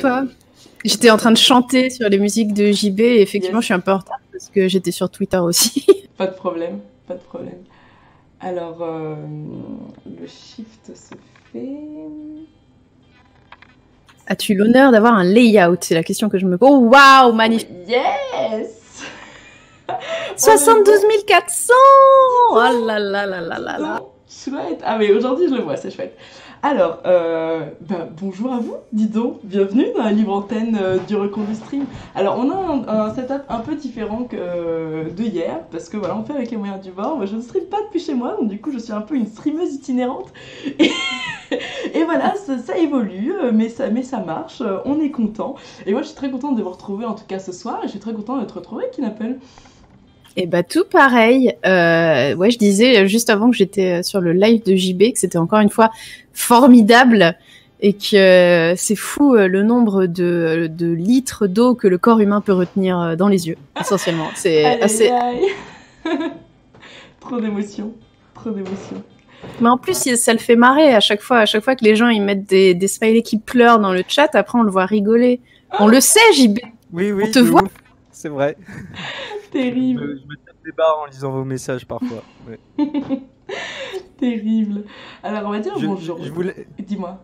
Toi, j'étais en train de chanter sur les musiques de JB et effectivement, Yes. je suis un peu en retard parce que j'étais sur Twitter aussi. Pas de problème, pas de problème. Alors, le shift se fait. As-tu l'honneur d'avoir un layout? C'est la question que je me pose. Oh, waouh, magnifique! Yes! 72 400! Oh là là là là là là! Chouette! Ah, mais aujourd'hui, je le vois, c'est chouette. Alors, bonjour à vous, dis donc, bienvenue dans la libre antenne du Recours du Stream. Alors, on a un setup un peu différent que de hier, parce que voilà, on fait avec les moyens du bord. Moi, je ne stream pas depuis chez moi, donc du coup, je suis un peu une streameuse itinérante. Et voilà, ça évolue, mais ça marche, on est content. Et moi, je suis très contente de vous retrouver, en tout cas ce soir, et je suis très contente de te retrouver, Kinapple. Et bah tout pareil. Ouais, je disais juste avant que j'étais sur le live de JB que c'était encore une fois formidable et que c'est fou le nombre de litres d'eau que le corps humain peut retenir dans les yeux, essentiellement. C'est assez. Aïe. Trop d'émotions, trop d'émotions. Mais en plus, ça le fait marrer à chaque fois que les gens ils mettent des smileys qui pleurent dans le chat. Après, on le voit rigoler. On le sait, JB. Oui, on te voit. C'est vrai. Terrible. Je me tape des barres en lisant vos messages parfois. Ouais. Terrible. Alors, on va dire bonjour. voulais... Dis-moi.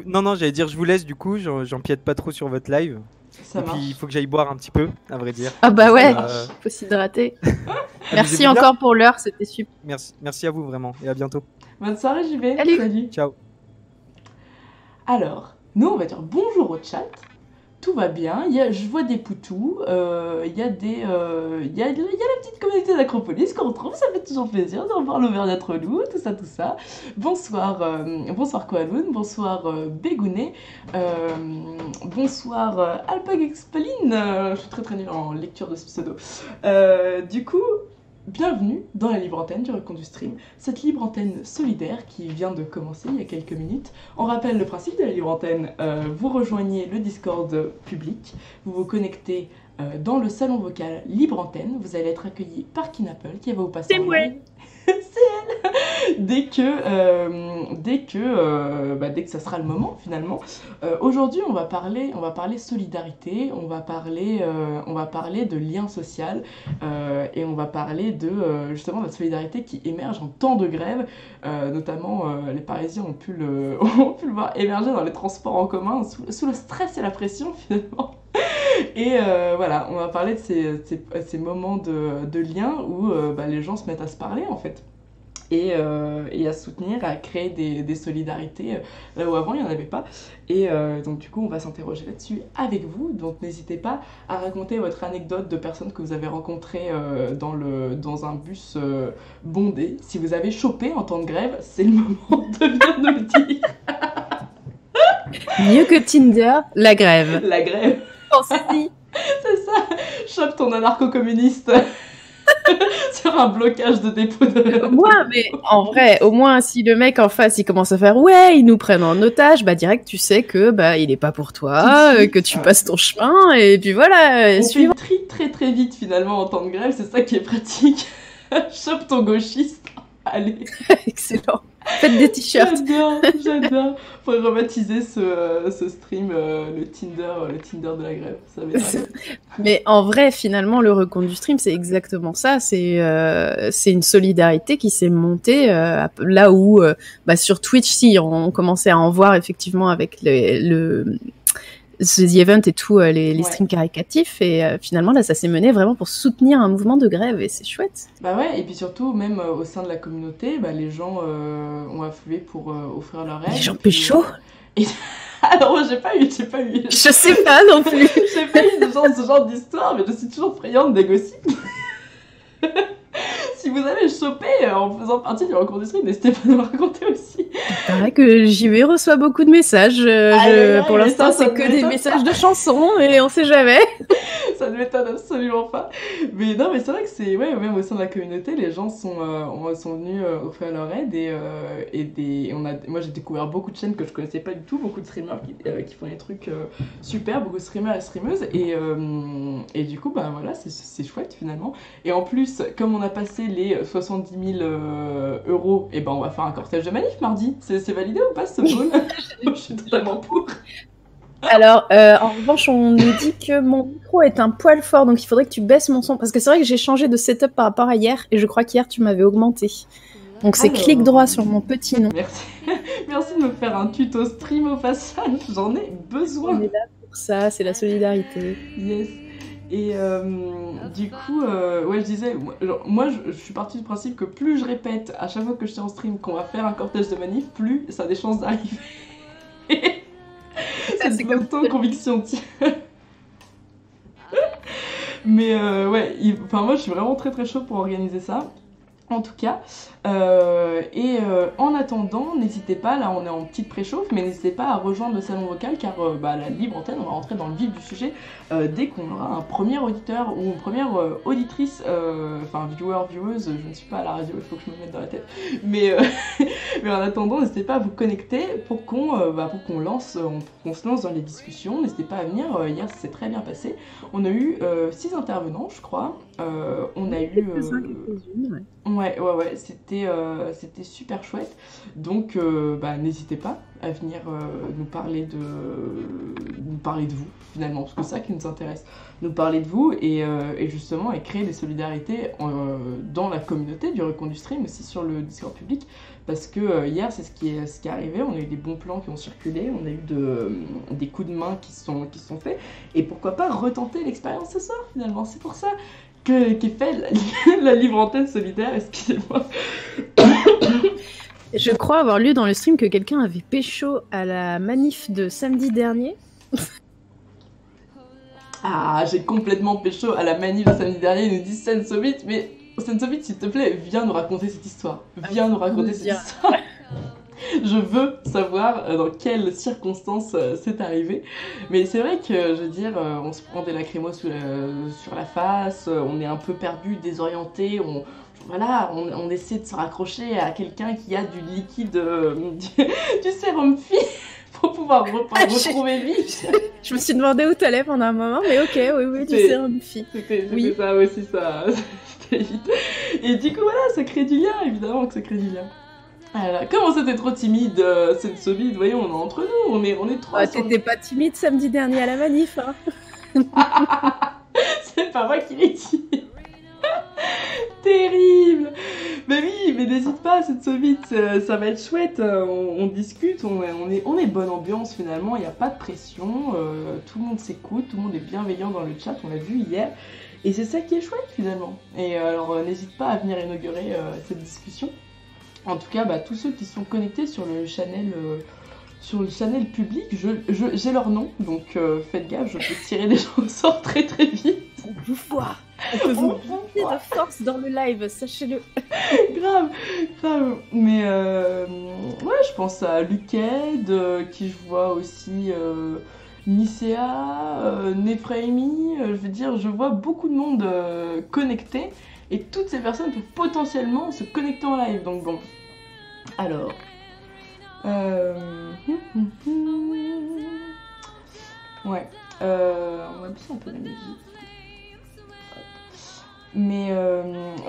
Non, j'allais dire je vous laisse du coup, j'empiète pas trop sur votre live. Ça marche. Puis il faut que j'aille boire un petit peu, à vrai dire. Ah bah ouais, faut s'hydrater. Merci encore pour l'heure, c'était super. Merci à vous vraiment, et à bientôt. Bonne soirée, j'y vais. Salut. Ciao. Alors, nous on va dire bonjour au chat. Tout va bien, je vois des poutous, il y a la petite communauté d'Acropolis qu'on retrouve, ça fait toujours plaisir de revoir l'Auvergnat Relou, tout ça. Bonsoir Koaloun, bonsoir Bégounet, bonsoir Alpag Expeline, je suis très nulle en lecture de ce pseudo. Du coup, bienvenue dans la libre antenne du Recours du Stream, cette libre antenne solidaire qui vient de commencer il y a quelques minutes. On rappelle le principe de la libre antenne, vous rejoignez le Discord public, vous vous connectez dans le salon vocal libre antenne, vous allez être accueilli par Kinapple qui va vous passer en live. C'est elle. Dès que ça sera le moment finalement. Aujourd'hui on va parler solidarité, on va parler de lien social et on va parler de justement de la solidarité qui émerge en temps de grève, notamment les Parisiens ont pu le voir émerger dans les transports en commun sous le stress et la pression finalement. Et voilà, on va parler de ces moments de lien où les gens se mettent à se parler en fait. Et à soutenir, à créer des solidarités là où avant il n'y en avait pas. Et donc du coup on va s'interroger là-dessus avec vous. Donc n'hésitez pas à raconter votre anecdote de personnes que vous avez rencontrées dans un bus bondé. Si vous avez chopé en temps de grève, c'est le moment de bien nous le dire. Mieux que Tinder, la grève. La grève. C'est ça, chope ton anarcho-communiste sur un blocage de dépôt de... Moi, mais en vrai, au moins, si le mec en face, il commence à faire « Ouais, ils nous prennent en otage », bah direct, tu sais que il est pas pour toi, que tu passes ton chemin, et puis voilà, on fait le tri très très vite finalement en temps de grève, c'est ça qui est pratique. Chope ton gauchiste, allez. Excellent. Faites des t-shirts. J'adore. Faudrait rebaptiser ce stream le Tinder de la grève. Ça mais en vrai, finalement, le recompte du stream, c'est exactement ça. C'est une solidarité qui s'est montée là où, sur Twitch, si on commençait à en voir effectivement avec The Event et tout, les streams caricatifs, et finalement là ça s'est mené vraiment pour soutenir un mouvement de grève, et c'est chouette. Bah ouais, et puis surtout même au sein de la communauté, les gens ont afflué pour offrir leur aide. Les gens pécho. Alors moi j'ai pas eu. Je sais pas non plus. J'ai pas eu ce genre d'histoire, mais je suis toujours friande des gossips. Si vous avez chopé en faisant partie du recours du stream, n'hésitez pas à nous le raconter aussi. Il paraît que JV reçoit beaucoup de messages. Pour l'instant, c'est que des messages de chansons et on sait jamais. Ça ne m'étonne absolument pas. Mais non, mais c'est vrai que c'est... Ouais, même au sein de la communauté, les gens sont venus offrir leur aide moi, j'ai découvert beaucoup de chaînes que je connaissais pas du tout, beaucoup de streamers qui font des trucs super, beaucoup de streamers et streameuses. Et du coup, voilà, c'est chouette finalement. Et en plus, comme on a passé les 70 000 euros, et on va faire un cortège de manif mardi. C'est validé ou pas ce pôle? Je suis totalement pour. Alors, en revanche, on nous dit que mon micro est un poil fort, donc il faudrait que tu baisses mon son. Parce que c'est vrai que j'ai changé de setup par rapport à hier, et je crois qu'hier, tu m'avais augmenté. Donc c'est clic droit sur mon petit nom. Merci. Merci de me faire un tuto stream au passage, j'en ai besoin. On est là pour ça, c'est la solidarité. Yes. Et du coup, ouais, je disais, moi je suis partie du principe que plus je répète à chaque fois que je suis en stream qu'on va faire un cortège de manif, plus ça a des chances d'arriver. C'est de l'auto-conviction. Mais ouais, moi je suis vraiment très très chaud pour organiser ça. En tout cas, en attendant, n'hésitez pas, là on est en petite préchauffe, mais n'hésitez pas à rejoindre le salon vocal car la libre antenne, on va rentrer dans le vif du sujet dès qu'on aura un premier auditeur ou une première auditrice, enfin vieweuse, je ne suis pas à la radio, il faut que je me mette dans la tête, mais en attendant, n'hésitez pas à vous connecter pour qu'on se lance dans les discussions, n'hésitez pas à venir, hier ça s'est très bien passé, on a eu 6 intervenants je crois, on a eu... Ouais, c'était super chouette. Donc, n'hésitez pas à venir nous parler de vous, finalement, parce que c'est ça qui nous intéresse. Nous parler de vous et justement, et créer des solidarités dans la communauté du Recon du Stream, aussi sur le Discord public. Parce que hier, c'est ce qui est arrivé. On a eu des bons plans qui ont circulé, on a eu des coups de main qui se sont faits. Et pourquoi pas retenter l'expérience ce soir, finalement. C'est pour ça qu'est fait la libre antenne solidaire, excusez-moi. Je crois avoir lu dans le stream que quelqu'un avait pécho à la manif de samedi dernier. Ah, j'ai complètement pécho à la manif de samedi dernier, il nous dit Sensovit, mais Sensovit, s'il te plaît, viens nous raconter cette histoire. Viens nous raconter cette histoire. Je veux savoir dans quelles circonstances c'est arrivé. Mais c'est vrai que, je veux dire, on se prend des lacrymos sur la face, on est un peu perdu, désorienté, on essaie de se raccrocher à quelqu'un qui a du liquide, du sérum phi pour pouvoir retrouver vie. Je me suis demandé où t'allais pendant un moment, mais ok, oui, du sérum phi. C'était ça aussi, ça. C'était vite. Et du coup, voilà, ça crée du lien, évidemment que ça crée du lien. Alors, comment c'était trop timide, cette solide, voyons, on est entre nous, on est trois. Ah, t'étais pas timide samedi dernier à la manif, hein. C'est pas moi qui l'ai dit. Terrible. Mais oui, mais n'hésite pas, cette solide, ça va être chouette, on discute, on est bonne ambiance finalement, il n'y a pas de pression, tout le monde s'écoute, tout le monde est bienveillant dans le chat, on l'a vu hier. Et c'est ça qui est chouette finalement. Et alors n'hésite pas à venir inaugurer cette discussion. En tout cas, tous ceux qui sont connectés sur le channel public, j'ai leur nom, donc faites gaffe, je peux tirer des gens au sort très très vite. On vous voit. On peut vous pomper de force dans le live, sachez-le. Grave. Mais ouais, je pense à Luced, qui je vois aussi Nicea, Nefraimi, je veux dire, je vois beaucoup de monde connecté. Et toutes ces personnes peuvent potentiellement se connecter en live, donc bon. Alors... Ouais. On va baisser un peu la musique. Mais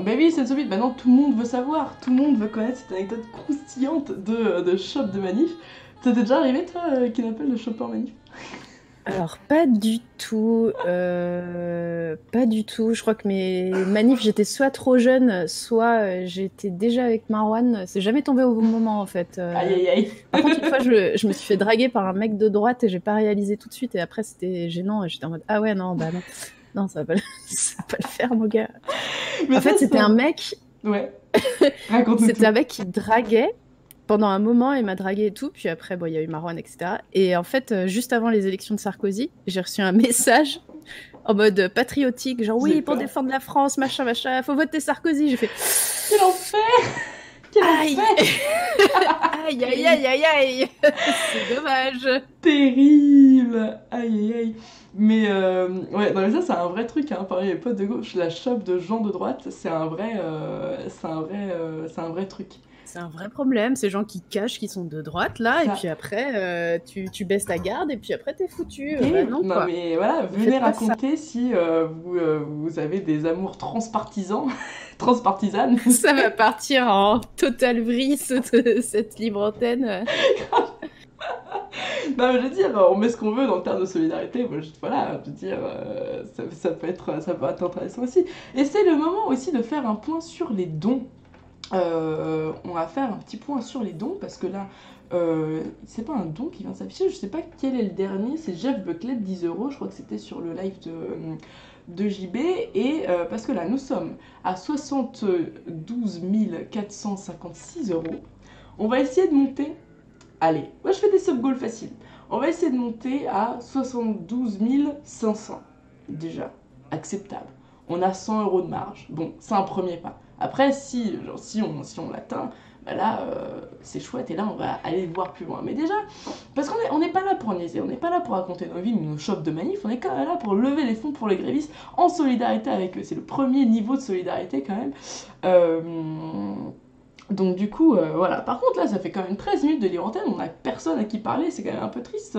oui, c'est Sensovit, maintenant tout le monde veut savoir, tout le monde veut connaître cette anecdote croustillante de shop de manif. T'es déjà arrivé, toi, qui l'appelle le shopper manif? Alors, pas du tout. Je crois que mes manifs, j'étais soit trop jeune, soit j'étais déjà avec Marwan. C'est jamais tombé au bon moment, en fait. Aïe. Par contre, une fois, je me suis fait draguer par un mec de droite et j'ai pas réalisé tout de suite. Et après, c'était gênant. Et j'étais en mode, ah ouais, non, non. Non, ça va pas le faire, mon gars. Mais en fait, c'était un mec... Ouais. C'était un mec qui draguait. Pendant un moment, il m'a dragué et tout, puis après, il y a eu Marwan, etc. Et en fait, juste avant les élections de Sarkozy, j'ai reçu un message en mode patriotique, genre oui, pour défendre la France, machin, faut voter Sarkozy. J'ai fait... Quel enfer! Aïe. Aïe. C'est dommage. Terrible. Aïe. Mais ouais, non mais ça c'est un vrai truc, hein. Pareil, les potes de gauche, la chope de gens de droite, c'est un vrai truc. C'est un vrai problème, ces gens qui cachent qu'ils sont de droite, là, et puis après, tu baisses ta garde, et puis après, t'es foutu. Non, mais voilà, venez raconter si vous avez des amours transpartisanes. Ça va partir en total vrille, cette libre antenne. Non, mais je veux dire, on met ce qu'on veut dans le terme de solidarité. Moi, voilà, je veux dire, ça peut être intéressant aussi. Et c'est le moment aussi de faire un point sur les dons. On va faire un petit point sur les dons parce que là, c'est pas un don qui vient de s'afficher. Je sais pas quel est le dernier. C'est Jeff Buckley, 10 euros. Je crois que c'était sur le live de JB. Et parce que là, nous sommes à 72 456 euros. On va essayer de monter. Allez, moi je fais des sub-goals faciles. On va essayer de monter à 72 500. Déjà, acceptable. On a 100 euros de marge. Bon, c'est un premier pas. Après, si on l'atteint, bah là, c'est chouette et là, on va aller voir plus loin. Mais déjà, parce qu'on n'est pas là pour niaiser, on n'est pas là pour raconter nos vies, nos chopes de manif, on est quand même là pour lever les fonds pour les grévistes en solidarité avec eux. C'est le premier niveau de solidarité quand même. Donc du coup, voilà. Par contre, là, ça fait quand même 13 minutes de libre antenne, on n'a personne à qui parler, c'est quand même un peu triste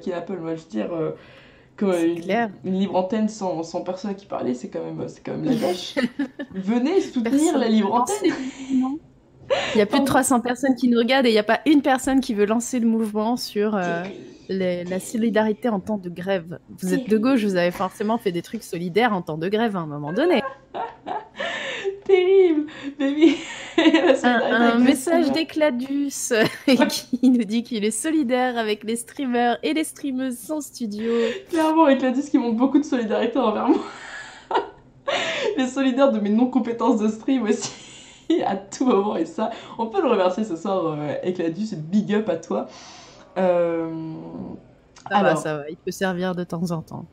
qu'il appelle, moi, je veux dire, comme une libre antenne sans personne à qui parler, c'est quand même la dèche. Venez soutenir la libre antenne. Il y a plus de 300 personnes qui nous regardent et il n'y a pas une personne qui veut lancer le mouvement sur la solidarité en temps de grève. Vous êtes de gauche, vous avez forcément fait des trucs solidaires en temps de grève à un moment donné. Terrible, baby. Un message d'Ecladus qui nous dit qu'il est solidaire avec les streamers et les streameuses sans studio. Clairement, Ecladus qui montre beaucoup de solidarité envers moi. Les solidaires de mes non-compétences de stream aussi, à tout moment. Et ça, on peut le remercier ce soir, Ecladus, big up à toi. Ça va, il peut servir de temps en temps.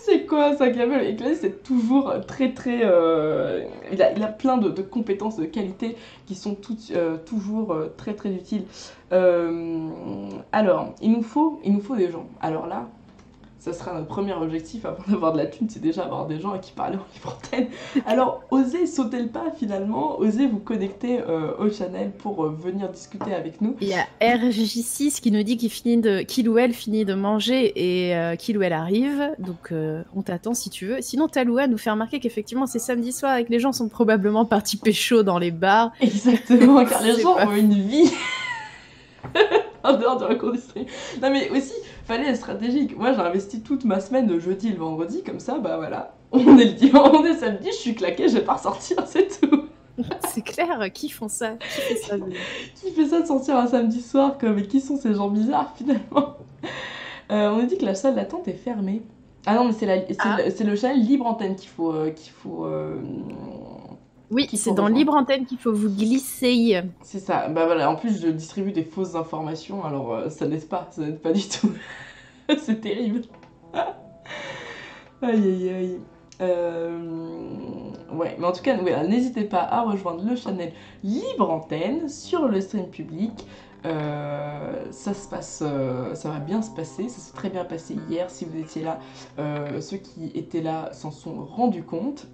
C'est quoi ça, Kamel? Ecladus, c'est toujours très très... il a plein de compétences, de qualités qui sont toujours très très utiles. Alors, il nous faut des gens. Alors là, ça sera notre premier objectif avant d'avoir de la thune, c'est déjà avoir des gens à qui parler en libre antenne. Alors, osez sauter le pas finalement, osez vous connecter au channel pour venir discuter avec nous. Il y a RJ6 qui nous dit qu'il ou elle finit de manger et qu'il ou elle arrive, donc on t'attend si tu veux. Sinon, Taloua nous fait remarquer qu'effectivement c'est samedi soir et que les gens sont probablement partis pécho dans les bars. Exactement, car les gens ont une vie en dehors de la cour du stream. Non mais aussi, fallait être stratégique. Moi j'ai investi toute ma semaine le jeudi et le vendredi, comme ça, bah voilà. On est samedi, je suis claquée, je vais pas ressortir, c'est tout. C'est clair, qui font ça? Qui fait ça Qui fait ça de sortir un samedi soir comme... Mais qui sont ces gens bizarres finalement? On nous dit que la salle d'attente est fermée. Ah non, mais c'est le channel Libre Antenne qu'il faut... Oui, c'est dans Libre Antenne qu'il faut vous glisser. C'est ça. Bah voilà, en plus je distribue des fausses informations, alors ça n'aide pas du tout. C'est terrible. Aïe aïe aïe. Ouais, mais en tout cas, ouais, n'hésitez pas à rejoindre le channel Libre Antenne sur le stream public. Ça va bien se passer, ça s'est très bien passé hier. Si vous étiez là, ceux qui étaient là s'en sont rendus compte.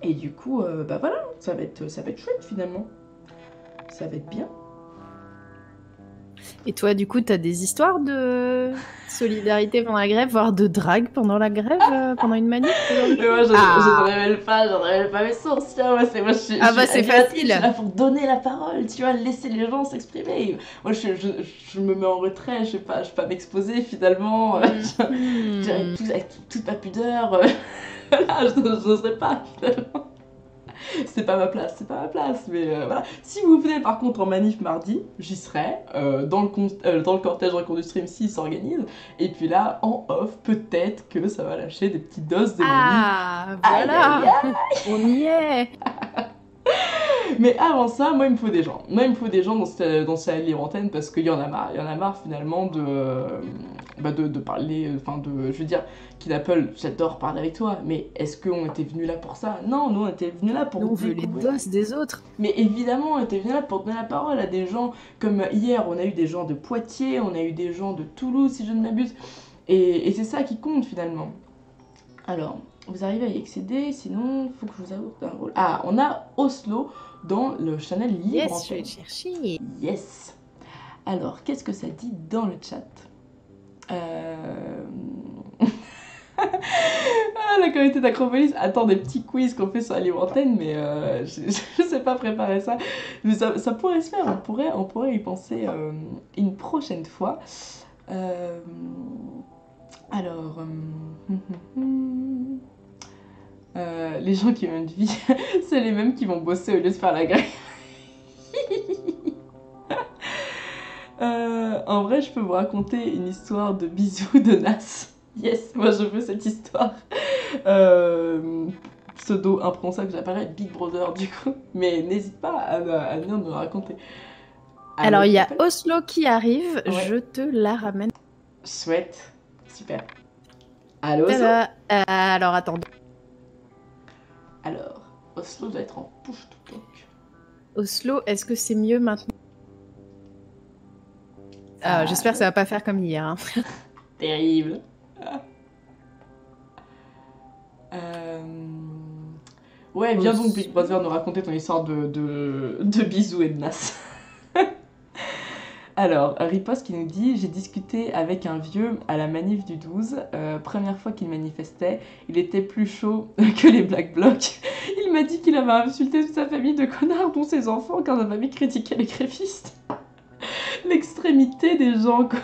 Et du coup, bah voilà, ça va être chouette finalement. Ça va être bien. Et toi, du coup, t'as des histoires de solidarité pendant la grève, voire de drague pendant la grève, pendant une manif? Mais moi, je ne révèle pas mes sources, tu vois. C'est facile. Je suis là pour donner la parole, tu vois, laisser les gens s'exprimer. Moi, je me mets en retrait, je vais pas m'exposer finalement. Avec toute ma pudeur. Voilà, je n'oserais pas finalement. C'est pas ma place, mais voilà. Si vous venez par contre en manif mardi, j'y serai, dans le cortège Recours du Stream s'il s'organise, et puis là, en off, peut-être que ça va lâcher des petites doses de manif. Ah, voilà, aïe, aïe, aïe. On y est. Mais avant ça, moi il me faut des gens. Moi il me faut des gens dans cette libre antenne parce qu'il y en a marre. Il y en a marre finalement de parler, je veux dire, Kid Apple, j'adore parler avec toi, mais est-ce qu'on était venu là pour ça? Non, nous on était venus là pour... Nous on veut les doses des autres. Mais évidemment, on était venus là pour donner la parole à des gens, comme hier, on a eu des gens de Poitiers, on a eu des gens de Toulouse, si je ne m'abuse. Et c'est ça qui compte finalement. Alors, vous arrivez à y accéder, sinon il faut que je vous avoue un rôle. Ah, on a Oslo dans le channel Libre. Yes, je vais le chercher. Yes. Alors, qu'est-ce que ça dit dans le chat? Ah, la comité d'Acropolis attend des petits quiz qu'on fait sur la libre antenne, mais je sais pas préparer ça. Mais ça pourrait se faire, on pourrait y penser une prochaine fois. Alors, les gens qui ont une vie, c'est les mêmes qui vont bosser au lieu de faire la grève. En vrai, je peux vous raconter une histoire de bisous de Nas. Yes, moi je veux cette histoire. Pseudo imprononçable que j'appellerais Big Brother du coup. Mais n'hésite pas à venir me raconter. Alors, il y a Oslo qui arrive, Ouais. je te la ramène. Chouette, super. Allô, Oslo. Alors, attends. Alors, Oslo doit être en push to talk. Oslo, est-ce que c'est mieux maintenant? J'espère que ça va pas faire comme hier. Hein. Terrible. Ouais, viens donc Big Brother nous raconter ton histoire de bisous et de Nas. Alors, Riposte qui nous dit « J'ai discuté avec un vieux à la manif du 12. Première fois qu'il manifestait, il était plus chaud que les Black Blocs. Il m'a dit qu'il avait insulté toute sa famille de connards, dont ses enfants, car sa famille critiquait les grévistes. L'extrémité des gens, quoi. »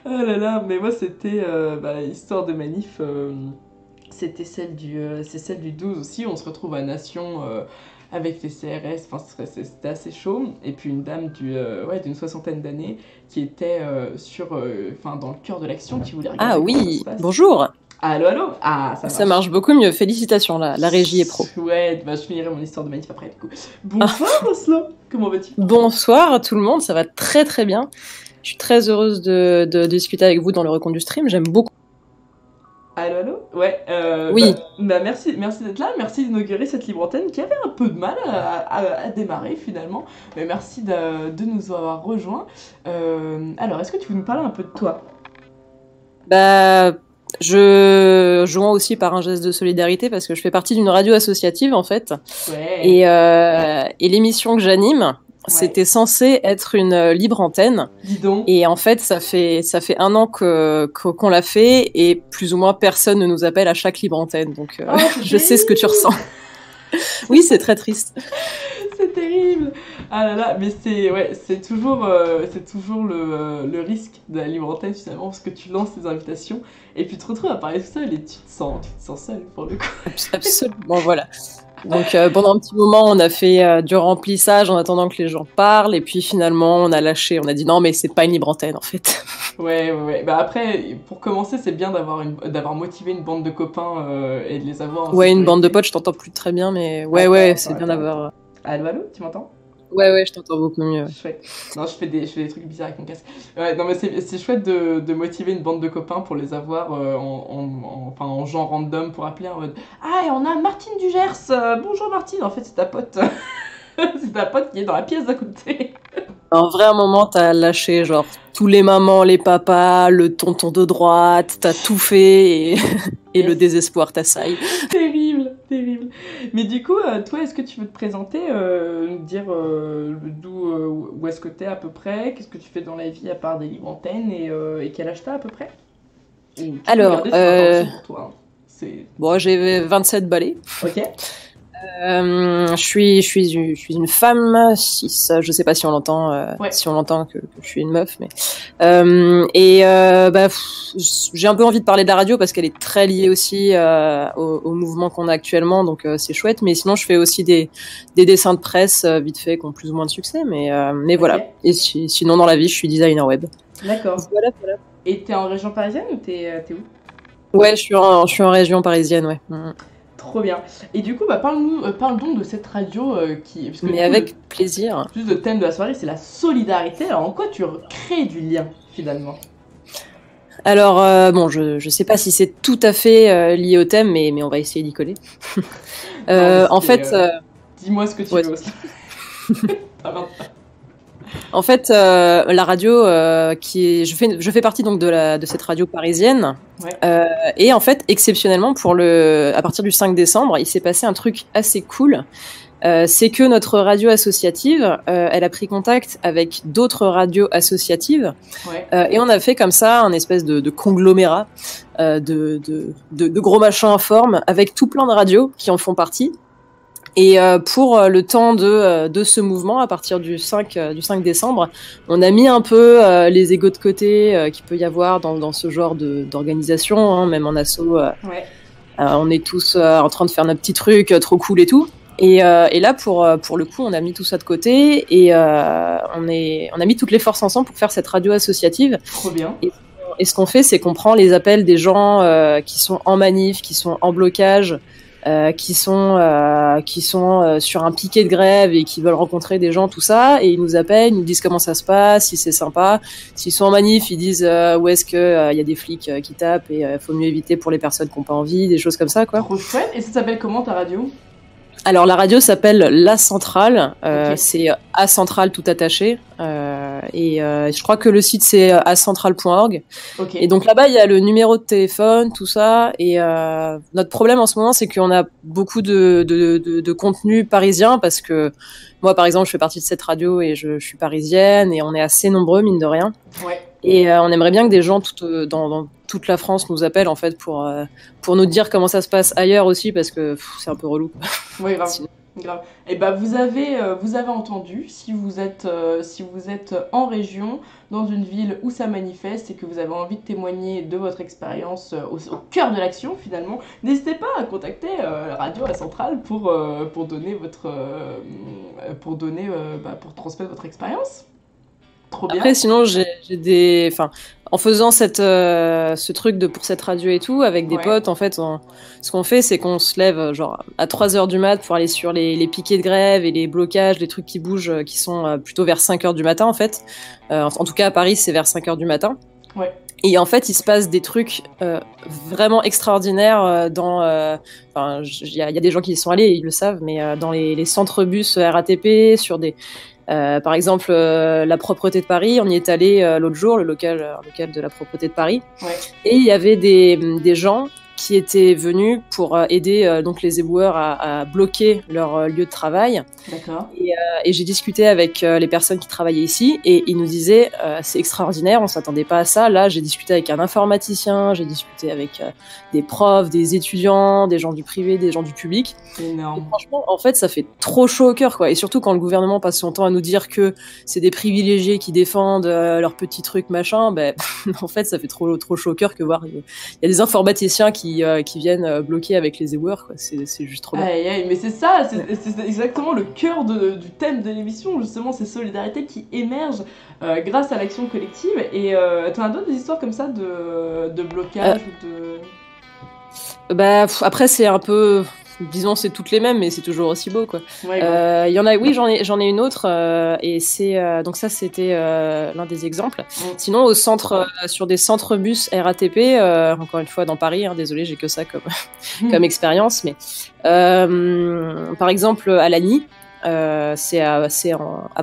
Oh là là, mais moi c'était histoire de manif, c'était celle du 12 aussi. On se retrouve à Nation avec les CRS, enfin c'était assez chaud. Et puis une dame d'une 60aine d'années qui était dans le cœur de l'action, qui voulait regarder. Ah oui, bonjour. Allô, allô. Ah, ça marche beaucoup mieux. Félicitations, la régie est pro. Ouais, je finirai mon histoire de manif après du coup. Bonsoir Oslo, comment vas-tu? Bonsoir à tout le monde, ça va très très bien. Je suis très heureuse de discuter avec vous dans le recoin du stream, j'aime beaucoup. Allô, allô? Ouais, oui. Merci d'être là, merci d'inaugurer cette libre antenne qui avait un peu de mal à démarrer finalement, mais merci de nous avoir rejoints. Alors, est-ce que tu veux nous parler un peu de toi? Je joins aussi par un geste de solidarité parce que je fais partie d'une radio associative en fait. Ouais. Et l'émission que j'anime, c'était censé être une libre antenne. Dis donc. Et en fait, ça fait 1 an qu'on l'a fait et plus ou moins personne ne nous appelle à chaque libre antenne. Donc je sais ce que tu ressens. Oui, c'est très triste. C'est terrible. Ah là là, mais c'est toujours le risque de la libre antenne finalement, parce que tu lances tes invitations et puis tu te retrouves à parler seul et tu te sens seul pour le coup. Absolument, voilà. Donc pendant un petit moment, on a fait du remplissage en attendant que les gens parlent, et puis finalement, on a lâché, on a dit non, mais c'est pas une libre antenne en fait. Ouais. Bah après, pour commencer, c'est bien d'avoir motivé une bande de copains et de les avoir. Ouais, une bande de potes, je t'entends plus très bien, mais ouais, c'est bien d'avoir. Allô, tu m'entends? Ouais, je t'entends beaucoup mieux. Chouette. Non, je fais des trucs bizarres avec mon casque. Ouais, non, mais c'est chouette de motiver une bande de copains pour les avoir en genre random pour appeler en mode « Ah, et on a Martine du Gers. Bonjour Martine. » En fait, c'est ta pote. C'est ta pote qui est dans la pièce d'à côté. En vrai, à un moment, t'as lâché genre tous les mamans, les papas, le tonton de droite, t'as tout fait et le désespoir t'assaille. Terrible. Mais du coup, toi, est-ce que tu veux te présenter, nous dire où est-ce que t'es à peu près, qu'est-ce que tu fais dans la vie à part des libres antennes et quel âge t'as à peu près? Alors, pour toi, hein. Bon, j'ai 27 balais. Ok. Je suis une femme cis. Je sais pas si on l'entend, si on l'entend que je suis une meuf, mais j'ai un peu envie de parler de la radio parce qu'elle est très liée aussi au mouvement qu'on a actuellement, donc c'est chouette. Mais sinon, je fais aussi des dessins de presse vite fait qui ont plus ou moins de succès, mais voilà. Et sinon, dans la vie, je suis designer web. D'accord. Voilà. Et t'es en région parisienne ou t'es où? Ouais, je suis en région parisienne, ouais. Trop bien. Et du coup, parle donc de cette radio qui... Parce que mais avec plaisir. Plus le thème de la soirée, c'est la solidarité. Alors, en quoi tu crées du lien, finalement? Alors, je sais pas si c'est tout à fait lié au thème, mais on va essayer d'y coller. En fait... Dis-moi ce que tu veux. En fait, la radio je fais partie donc de cette radio parisienne. Ouais. Et en fait, exceptionnellement à partir du 5 décembre, il s'est passé un truc assez cool. c'est que notre radio associative, elle a pris contact avec d'autres radios associatives, et on a fait comme ça un espèce de conglomérat de gros machins informes avec tout plein de radios qui en font partie. Et pour le temps de ce mouvement, à partir du 5 décembre, on a mis un peu les égos de côté qu'il peut y avoir dans ce genre d'organisation, hein, même en asso. On est tous en train de faire notre petit truc trop cool et tout. Et là, pour le coup, on a mis tout ça de côté et on a mis toutes les forces ensemble pour faire cette radio associative. Trop bien. Et ce qu'on fait, c'est qu'on prend les appels des gens qui sont en manif, qui sont en blocage, qui sont sur un piquet de grève et qui veulent rencontrer des gens, tout ça, et ils nous appellent, ils nous disent comment ça se passe, si c'est sympa. S'ils sont en manif, ils disent où est-ce que y a des flics qui tapent et faut mieux éviter pour les personnes qui n'ont pas envie, des choses comme ça, quoi. Trop chouette. Et ça s'appelle comment ta radio ? Alors la radio s'appelle La Centrale, c'est A Centrale tout attaché, et je crois que le site c'est acentrale.org. Et donc là-bas il y a le numéro de téléphone, tout ça, et notre problème en ce moment c'est qu'on a beaucoup de contenu parisien, parce que moi par exemple je fais partie de cette radio et je suis parisienne et on est assez nombreux mine de rien. Et on aimerait bien que des gens dans toute la France nous appellent en fait pour nous dire comment ça se passe ailleurs aussi, parce que c'est un peu relou. Oui, grave. Grave. Et bah vous avez entendu, si vous êtes en région, dans une ville où ça manifeste et que vous avez envie de témoigner de votre expérience au cœur de l'action finalement, n'hésitez pas à contacter Radio La Centrale pour transmettre votre expérience. Trop bien. Après, sinon, en faisant ce truc pour cette radio et tout, avec des potes, en fait, ce qu'on fait, c'est qu'on se lève, genre, à 3h du mat pour aller sur les piquets de grève et les blocages, les trucs qui bougent, qui sont plutôt vers 5h du matin, en fait. En tout cas, à Paris, c'est vers 5h du matin. Et en fait, il se passe des trucs vraiment extraordinaires il y a des gens qui y sont allés, ils le savent, mais dans les centres bus RATP, sur des... par exemple, la propreté de Paris, on y est allé l'autre jour, le local de la propreté de Paris, et il y avait des gens qui étaient venus pour aider donc les éboueurs à bloquer leur lieu de travail. D'accord. Et j'ai discuté avec les personnes qui travaillaient ici, et ils nous disaient c'est extraordinaire, on s'attendait pas à ça. Là, j'ai discuté avec un informaticien, j'ai discuté avec des profs, des étudiants, des gens du privé, des gens du public. C'est énorme. Et franchement, en fait, ça fait trop chaud au cœur, quoi. Et surtout quand le gouvernement passe son temps à nous dire que c'est des privilégiés qui défendent leurs petits trucs machin, en fait, ça fait trop chaud au cœur que voir. Il y a des informaticiens qui viennent bloquer avec les éboueurs, quoi. C'est juste trop bien. Mais c'est ça, c'est exactement le cœur du thème de l'émission, justement, ces solidarités qui émergent grâce à l'action collective. Et t'en as d'autres des histoires comme ça de blocage ou de... Après, c'est un peu... Disons, c'est toutes les mêmes, mais c'est toujours aussi beau, quoi. Il y en a, oui, j'en ai une autre, et c'est donc ça, c'était l'un des exemples. Sinon, sur des centres bus RATP, encore une fois dans Paris, hein, désolé, j'ai que ça comme expérience, mais par exemple à Lagny, c'est à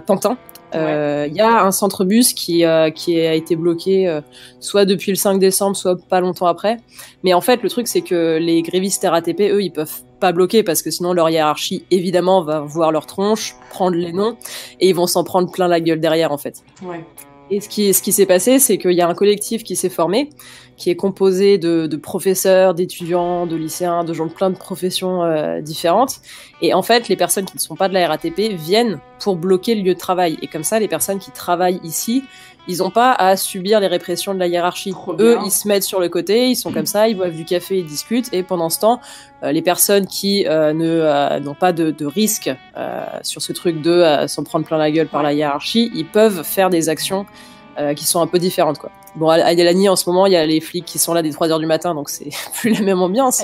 Pantin. Il y a un centre bus qui a été bloqué soit depuis le 5 décembre, soit pas longtemps après. Mais en fait, le truc, c'est que les grévistes RATP, eux, ils peuvent pas bloquer parce que sinon leur hiérarchie, évidemment, va voir leur tronche, prendre les noms, et ils vont s'en prendre plein la gueule derrière, en fait. Et ce qui s'est passé, c'est qu'il y a un collectif qui s'est formé, qui est composé de professeurs, d'étudiants, de lycéens, de gens de plein de professions différentes. Et en fait, les personnes qui ne sont pas de la RATP viennent pour bloquer le lieu de travail. Et comme ça, les personnes qui travaillent ici, ils n'ont pas à subir les répressions de la hiérarchie. Eux, ils se mettent sur le côté, ils sont comme ça, ils boivent du café, ils discutent. Et pendant ce temps, les personnes qui n'ont pas de risque sur ce truc de s'en prendre plein la gueule par la hiérarchie, ils peuvent faire des actions qui sont un peu différentes, quoi. Bon, à Lagny, en ce moment, il y a les flics qui sont là dès 3h du matin, donc c'est plus la même ambiance,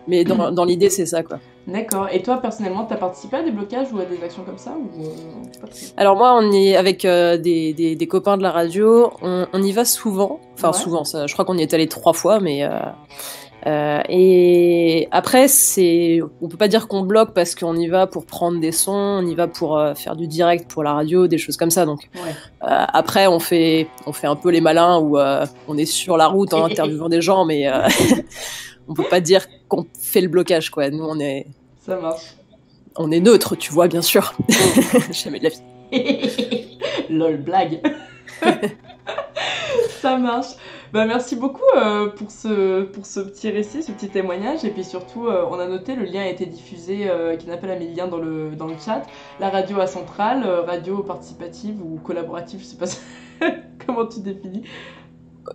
mais dans l'idée, c'est ça, quoi. D'accord. Et toi, personnellement, t'as participé à des blocages ou à des actions comme ça ou Alors moi, on est avec des copains de la radio, on y va souvent, souvent, ça, je crois qu'on y est allé 3 fois, mais... et après, on peut pas dire qu'on bloque parce qu'on y va pour prendre des sons, on y va pour faire du direct pour la radio, des choses comme ça. Donc après, on fait un peu les malins où on est sur la route en interviewant des gens, mais on peut pas dire qu'on fait le blocage, quoi. Nous, on est... Ça marche. On est neutre, tu vois, bien sûr. Jamais de la vie. Lol, blague. Ça marche. Bah, merci beaucoup pour ce petit récit, ce petit témoignage. Et puis surtout, on a noté, le lien a été diffusé, qui n'a pas la mis le lien dans le chat. La radio à Centrale, radio participative ou collaborative, je sais pas comment tu définis.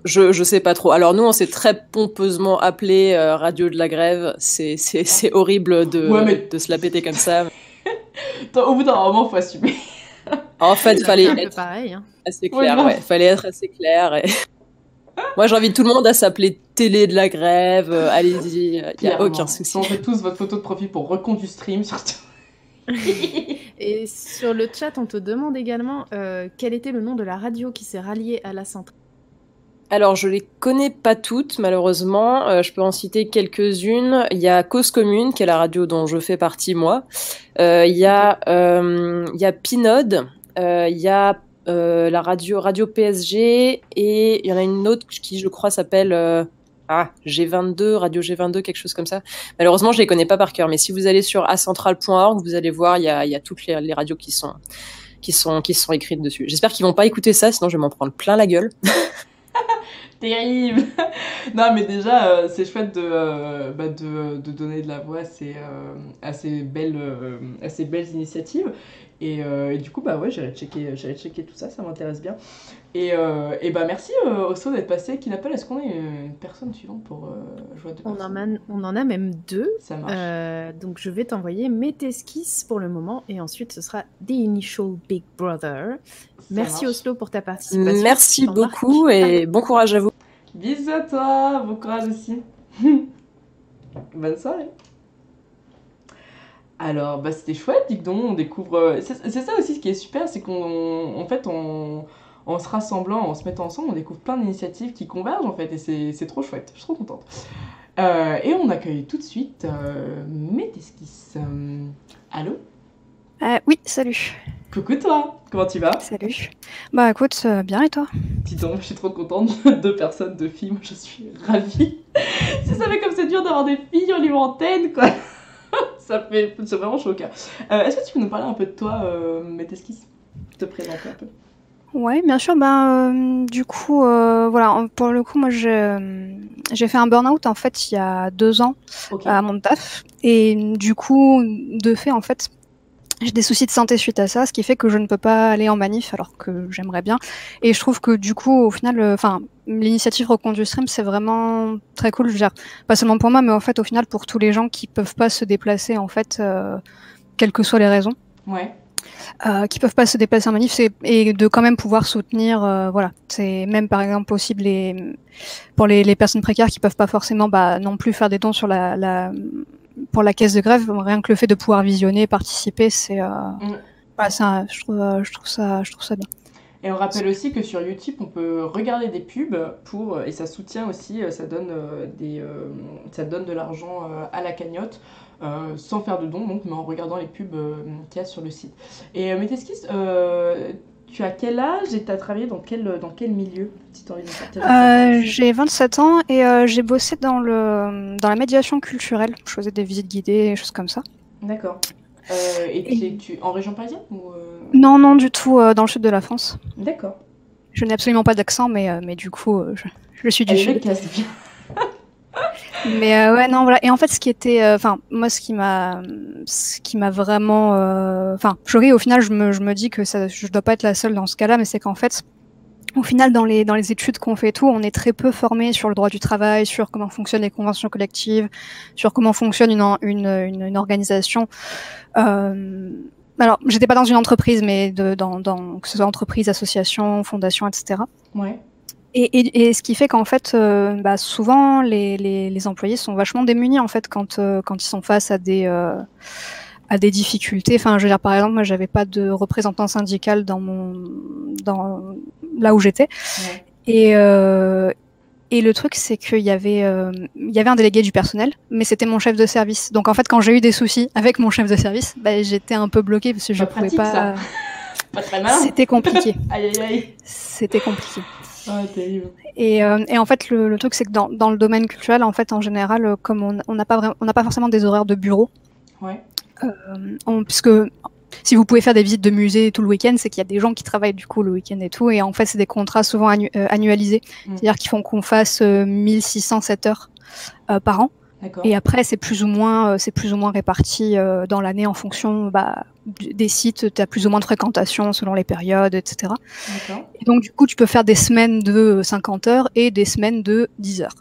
Je sais pas trop. Alors nous, on s'est très pompeusement appelé Radio de la Grève. C'est horrible de se la péter comme ça. Au bout d'un moment, faut assumer. En fait, il fallait être pareil, hein. assez clair. Ouais, fallait être assez clair. Et... Moi, j'invite tout le monde à s'appeler Télé de la Grève. Allez-y, il n'y a aucun souci. On fait tous votre photo de profil pour recompte du stream, surtout. Et sur le chat, on te demande également quel était le nom de la radio qui s'est ralliée à la centrale. Alors, je les connais pas toutes, malheureusement. Je peux en citer quelques-unes. Il y a Cause Commune, qui est la radio dont je fais partie, moi. Il y a Pinode. Il y a la radio PSG. Et il y en a une autre qui, je crois, s'appelle G22, Radio G22, quelque chose comme ça. Malheureusement, je les connais pas par cœur. Mais si vous allez sur acentral.org, vous allez voir, il y a toutes les radios qui sont écrites dessus. J'espère qu'ils vont pas écouter ça, sinon je vais m'en prendre plein la gueule. Terrible. Non, mais déjà, c'est chouette de donner de la voix à ces belles initiatives. Et du coup, bah ouais, j'irai checker tout ça, ça m'intéresse bien. Et bah merci Osso d'être passé. Qui n'appelle? Est-ce qu'on a une personne suivante pour jouer deux personnes? On en a même deux. Ça marche. Donc je vais t'envoyer mes esquisses pour le moment et ensuite ce sera The Initial Big Brother. Merci Oslo pour ta participation. Merci beaucoup et bon courage à vous. Bisous à toi, bon courage aussi. Bonne soirée. Alors, bah c'était chouette, dis donc, on découvre... C'est ça aussi ce qui est super, c'est qu'en fait, en se rassemblant, en se mettant ensemble, on découvre plein d'initiatives qui convergent, en fait, et c'est trop chouette, je suis trop contente. Et on accueille tout de suite Métesquis. Allô? Oui, salut. Coucou toi, comment tu vas? Salut. Bah écoute, bien et toi? Dis donc, je suis trop contente, 2 personnes, 2 filles, moi je suis ravie. Tu savais comme c'est dur d'avoir des filles en libre antenne, quoi. C'est vraiment choquant. Est-ce que tu peux nous parler un peu de toi, Métesquis? Te présenter un peu. Ouais, bien sûr. Du coup, voilà, pour le coup, moi, j'ai fait un burn-out en fait il y a 2 ans à mon taf, et du coup, de fait, en fait, j'ai des soucis de santé suite à ça, ce qui fait que je ne peux pas aller en manif alors que j'aimerais bien. Et je trouve que du coup, au final, l'initiative Reconduit Stream, c'est vraiment très cool. Je veux dire, pas seulement pour moi, mais en fait, au final, pour tous les gens qui peuvent pas se déplacer, en fait, quelles que soient les raisons. Ouais. Qui peuvent pas se déplacer en manif, et de quand même pouvoir soutenir, voilà. C'est même par exemple possible pour les personnes précaires qui peuvent pas forcément non plus faire des dons sur pour la caisse de grève. Rien que le fait de pouvoir visionner, participer, c'est ça, je trouve ça bien. Et on rappelle aussi que sur YouTube, on peut regarder des pubs et ça soutient aussi, ça donne de l'argent à la cagnotte, sans faire de dons, donc, mais en regardant les pubs qu'il y a sur le site. Et Métesquis, tu as quel âge et tu as travaillé dans quel milieu? J'ai 27 ans et j'ai bossé dans la médiation culturelle. Je faisais des visites guidées, des choses comme ça. D'accord. Et tu en région parisienne ou Non, du tout, dans le sud de la France. D'accord. Je n'ai absolument pas d'accent, mais du coup, je suis du sud. Bien. Mais ouais, non, voilà. Et en fait, ce qui était, moi, ce qui m'a vraiment, je ris. Au final, je me dis que je dois pas être la seule dans ce cas-là, mais c'est qu'en fait, au final, dans les études qu'on fait et tout, on est très peu formé sur le droit du travail, sur comment fonctionnent les conventions collectives, sur comment fonctionne une organisation. Alors, j'étais pas dans une entreprise, mais que ce soit entreprise, association, fondation, etc. Ouais. Et ce qui fait qu'en fait, souvent les employés sont vachement démunis en fait quand ils sont face à des difficultés. Enfin, je veux dire, par exemple, moi, j'avais pas de représentant syndical là où j'étais. Ouais. Et le truc, c'est qu'il y avait un délégué du personnel, mais c'était mon chef de service. Donc en fait, quand j'ai eu des soucis avec mon chef de service, j'étais un peu bloquée parce que je pouvais pas. Ça. Pas très malin. C'était compliqué. Aïe. C'était compliqué. Oh, terrible. Et en fait, le truc, c'est que dans le domaine culturel, en fait, en général, comme on n'a pas forcément des horaires de bureau. Ouais. Puisque si vous pouvez faire des visites de musée tout le week-end, c'est qu'il y a des gens qui travaillent du coup le week-end et tout. Et en fait, c'est des contrats souvent annualisés. C'est-à-dire qu'ils font qu'on fasse 1607 heures par an. Et après, c'est plus ou moins réparti dans l'année en fonction des sites. Tu as plus ou moins de fréquentation selon les périodes, etc. Et donc, du coup, tu peux faire des semaines de 50 heures et des semaines de 10 heures.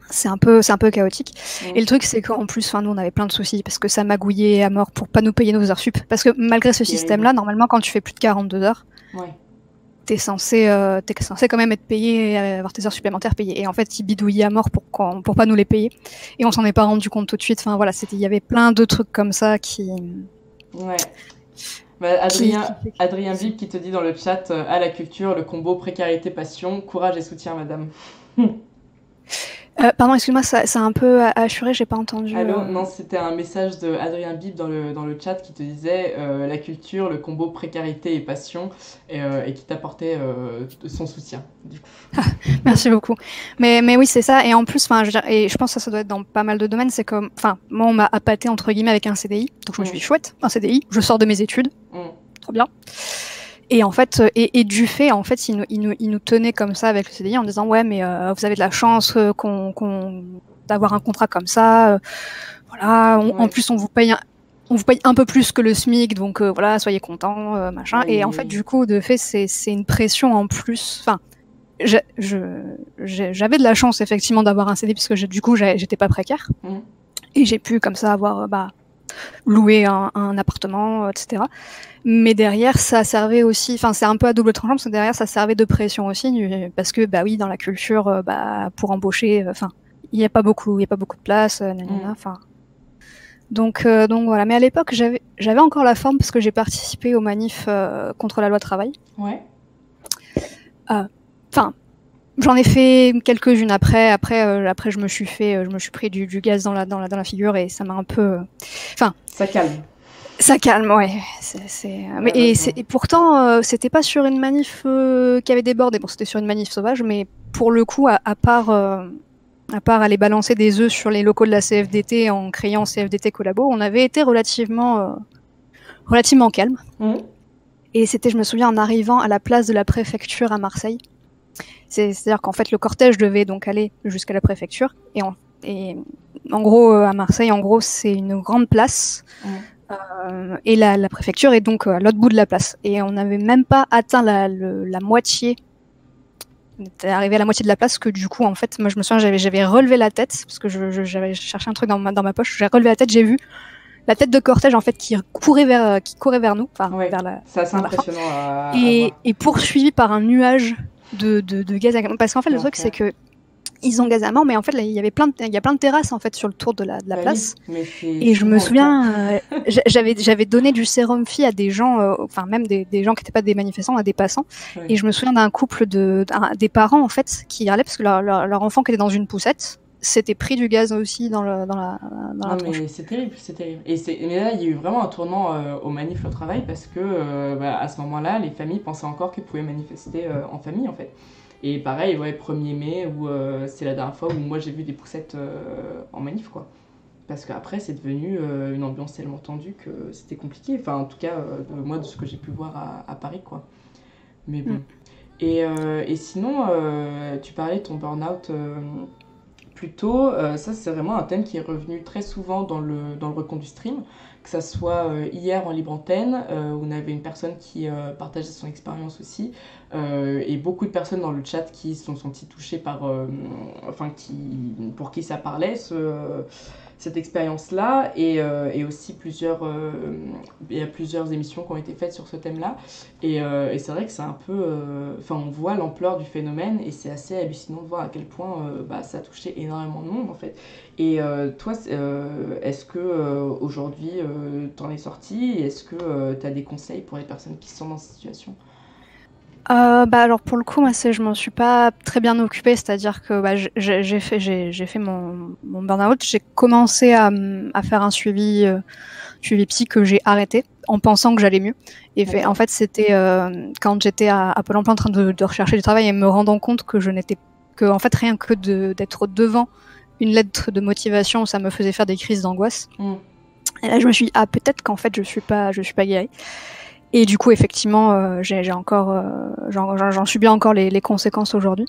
C'est un peu chaotique. Et le truc, c'est qu'en plus, nous, on avait plein de soucis parce que ça magouillait à mort pour pas nous payer nos heures sup. Parce que malgré ce système-là, normalement, quand tu fais plus de 42 heures, t'es censé quand même être payé, avoir tes heures supplémentaires payées. Et en fait, ils bidouillaient à mort pour pas nous les payer. Et on s'en est pas rendu compte tout de suite. Enfin, voilà, il y avait plein de trucs comme ça qui... Ouais. Adrien Bib qui te dit dans le chat, à la culture, le combo précarité-passion, courage et soutien, madame. Pardon, excuse-moi, ça a un peu assuré, j'ai pas entendu. Allô, non, c'était un message de Adrien Bib dans le chat qui te disait la culture, le combo précarité et passion, et qui t'apportait son soutien. Du coup. Merci beaucoup. Mais oui, c'est ça. Et en plus, et je pense que ça doit être dans pas mal de domaines. C'est comme, moi, on m'a appâté entre guillemets avec un CDI, donc je me suis dit chouette, un CDI. Je sors de mes études, trop bien. Et en fait, et du fait, en fait, il nous tenait comme ça avec le CDI en disant ouais, mais vous avez de la chance d'avoir un contrat comme ça. Voilà. En plus, on vous paye un peu plus que le SMIC, donc voilà, soyez contents, machin. Et en fait, du coup, de fait, c'est une pression en plus. Enfin, j'avais de la chance effectivement d'avoir un CDI parce que du coup, j'étais pas précaire et j'ai pu comme ça avoir louer un appartement, etc. Mais derrière, ça servait aussi, c'est un peu à double tranchant parce que derrière, ça servait de pression aussi, parce que oui, dans la culture, pour embaucher, il n'y a pas beaucoup de place, donc voilà. Mais à l'époque, j'avais encore la forme parce que j'ai participé aux manifs contre la loi travail. Ouais. J'en ai fait quelques-unes après. Après, je me suis pris du gaz dans la figure et ça m'a un peu. Ça calme. Ça calme, ouais. Et pourtant, c'était pas sur une manif qui avait débordé. Bon, c'était sur une manif sauvage, mais pour le coup, à part aller balancer des œufs sur les locaux de la CFDT en criant CFDT collabo, on avait été relativement calme. Et c'était, je me souviens, en arrivant à la place de la préfecture à Marseille. C'est-à-dire qu'en fait, le cortège devait donc aller jusqu'à la préfecture. Et en gros, à Marseille, c'est une grande place. Et la préfecture est donc à l'autre bout de la place. Et on n'avait même pas atteint la moitié. On était arrivé à la moitié de la place que du coup, en fait, moi, je me souviens, j'avais relevé la tête parce que j'avais cherché un truc dans ma poche. J'ai relevé la tête, j'ai vu la tête de cortège en fait qui courait vers nous, vers la. C'est assez impressionnant. Et poursuivi par un nuage de gaz à mort. Parce qu'en fait, le truc, c'est que ils ont gaz à mort, mais en fait, il y a plein de terrasses en fait sur le tour de la place. Et je me souviens, j'avais donné du sérum phi à des gens, même des gens qui n'étaient pas des manifestants, à des passants. Ouais. Et je me souviens d'un couple des parents en fait qui râlaient parce que leur enfant qui était dans une poussette s'était pris du gaz aussi dans la tronche. Mais c'est terrible, c'est terrible. Mais là, il y a eu vraiment un tournant au manif au travail parce que à ce moment-là, les familles pensaient encore qu'ils pouvaient manifester en famille en fait. Et pareil, 1er mai, où c'est la dernière fois où moi j'ai vu des poussettes en manif, quoi. Parce qu'après, c'est devenu une ambiance tellement tendue que c'était compliqué. Enfin, en tout cas, moi, de ce que j'ai pu voir à Paris, quoi. Mais bon. Et sinon, tu parlais de ton burn-out plus tôt. Ça, c'est vraiment un thème qui est revenu très souvent dans le recompte du stream. Que ça soit hier en libre antenne, où on avait une personne qui partageait son expérience aussi, et beaucoup de personnes dans le chat qui se sont senties touchées par, pour qui ça parlait, cette expérience-là, et aussi il y a plusieurs émissions qui ont été faites sur ce thème-là, et c'est vrai que c'est un peu, on voit l'ampleur du phénomène, et c'est assez hallucinant de voir à quel point ça a touché énormément de monde en fait. Et toi, est-ce que aujourd'hui t'en es sortie, et est-ce que tu as des conseils pour les personnes qui sont dans cette situation? Alors pour le coup, moi, je m'en suis pas très bien occupée, c'est-à-dire que j'ai fait mon burn-out, j'ai commencé à faire un suivi psy que j'ai arrêté en pensant que j'allais mieux. Et en fait, c'était quand j'étais à Pôle emploi en train de rechercher du travail et me rendant compte que en fait, rien que d'être devant une lettre de motivation, ça me faisait faire des crises d'angoisse. Et là, je me suis dit, peut-être qu'en fait, je suis pas guérie. Et du coup, effectivement, j'en subis encore les conséquences aujourd'hui.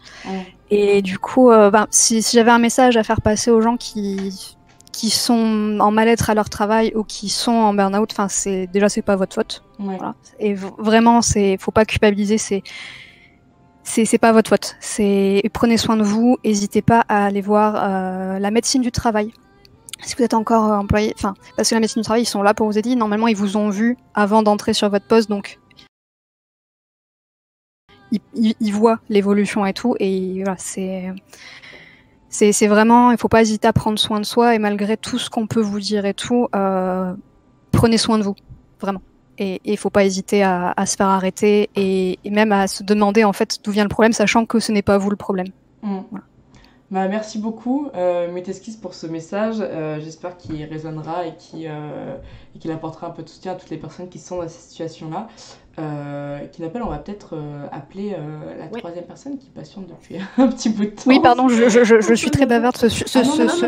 Et du coup, si j'avais un message à faire passer aux gens qui sont en mal-être à leur travail ou qui sont en burn-out, c'est pas votre faute. Voilà. Et vraiment, faut pas culpabiliser, c'est pas votre faute. Prenez soin de vous, n'hésitez pas à aller voir la médecine du travail. Si vous êtes encore employé, parce que la médecine du travail, ils sont là pour vous aider. Normalement, ils vous ont vu avant d'entrer sur votre poste, donc ils voient l'évolution et tout. Et voilà, c'est vraiment, il faut pas hésiter à prendre soin de soi. Et malgré tout ce qu'on peut vous dire et tout, prenez soin de vous, vraiment. Et il faut pas hésiter à se faire arrêter et même à se demander en fait d'où vient le problème, sachant que ce n'est pas vous le problème. Voilà. Merci beaucoup, Métesquis, pour ce message. J'espère qu'il résonnera et qu'il apportera un peu de soutien à toutes les personnes qui sont dans cette situation-là. Qui n'appelle, on va peut-être appeler la troisième personne qui patiente depuis un petit bout de temps. Oui, pardon, je suis très bavarde. Ce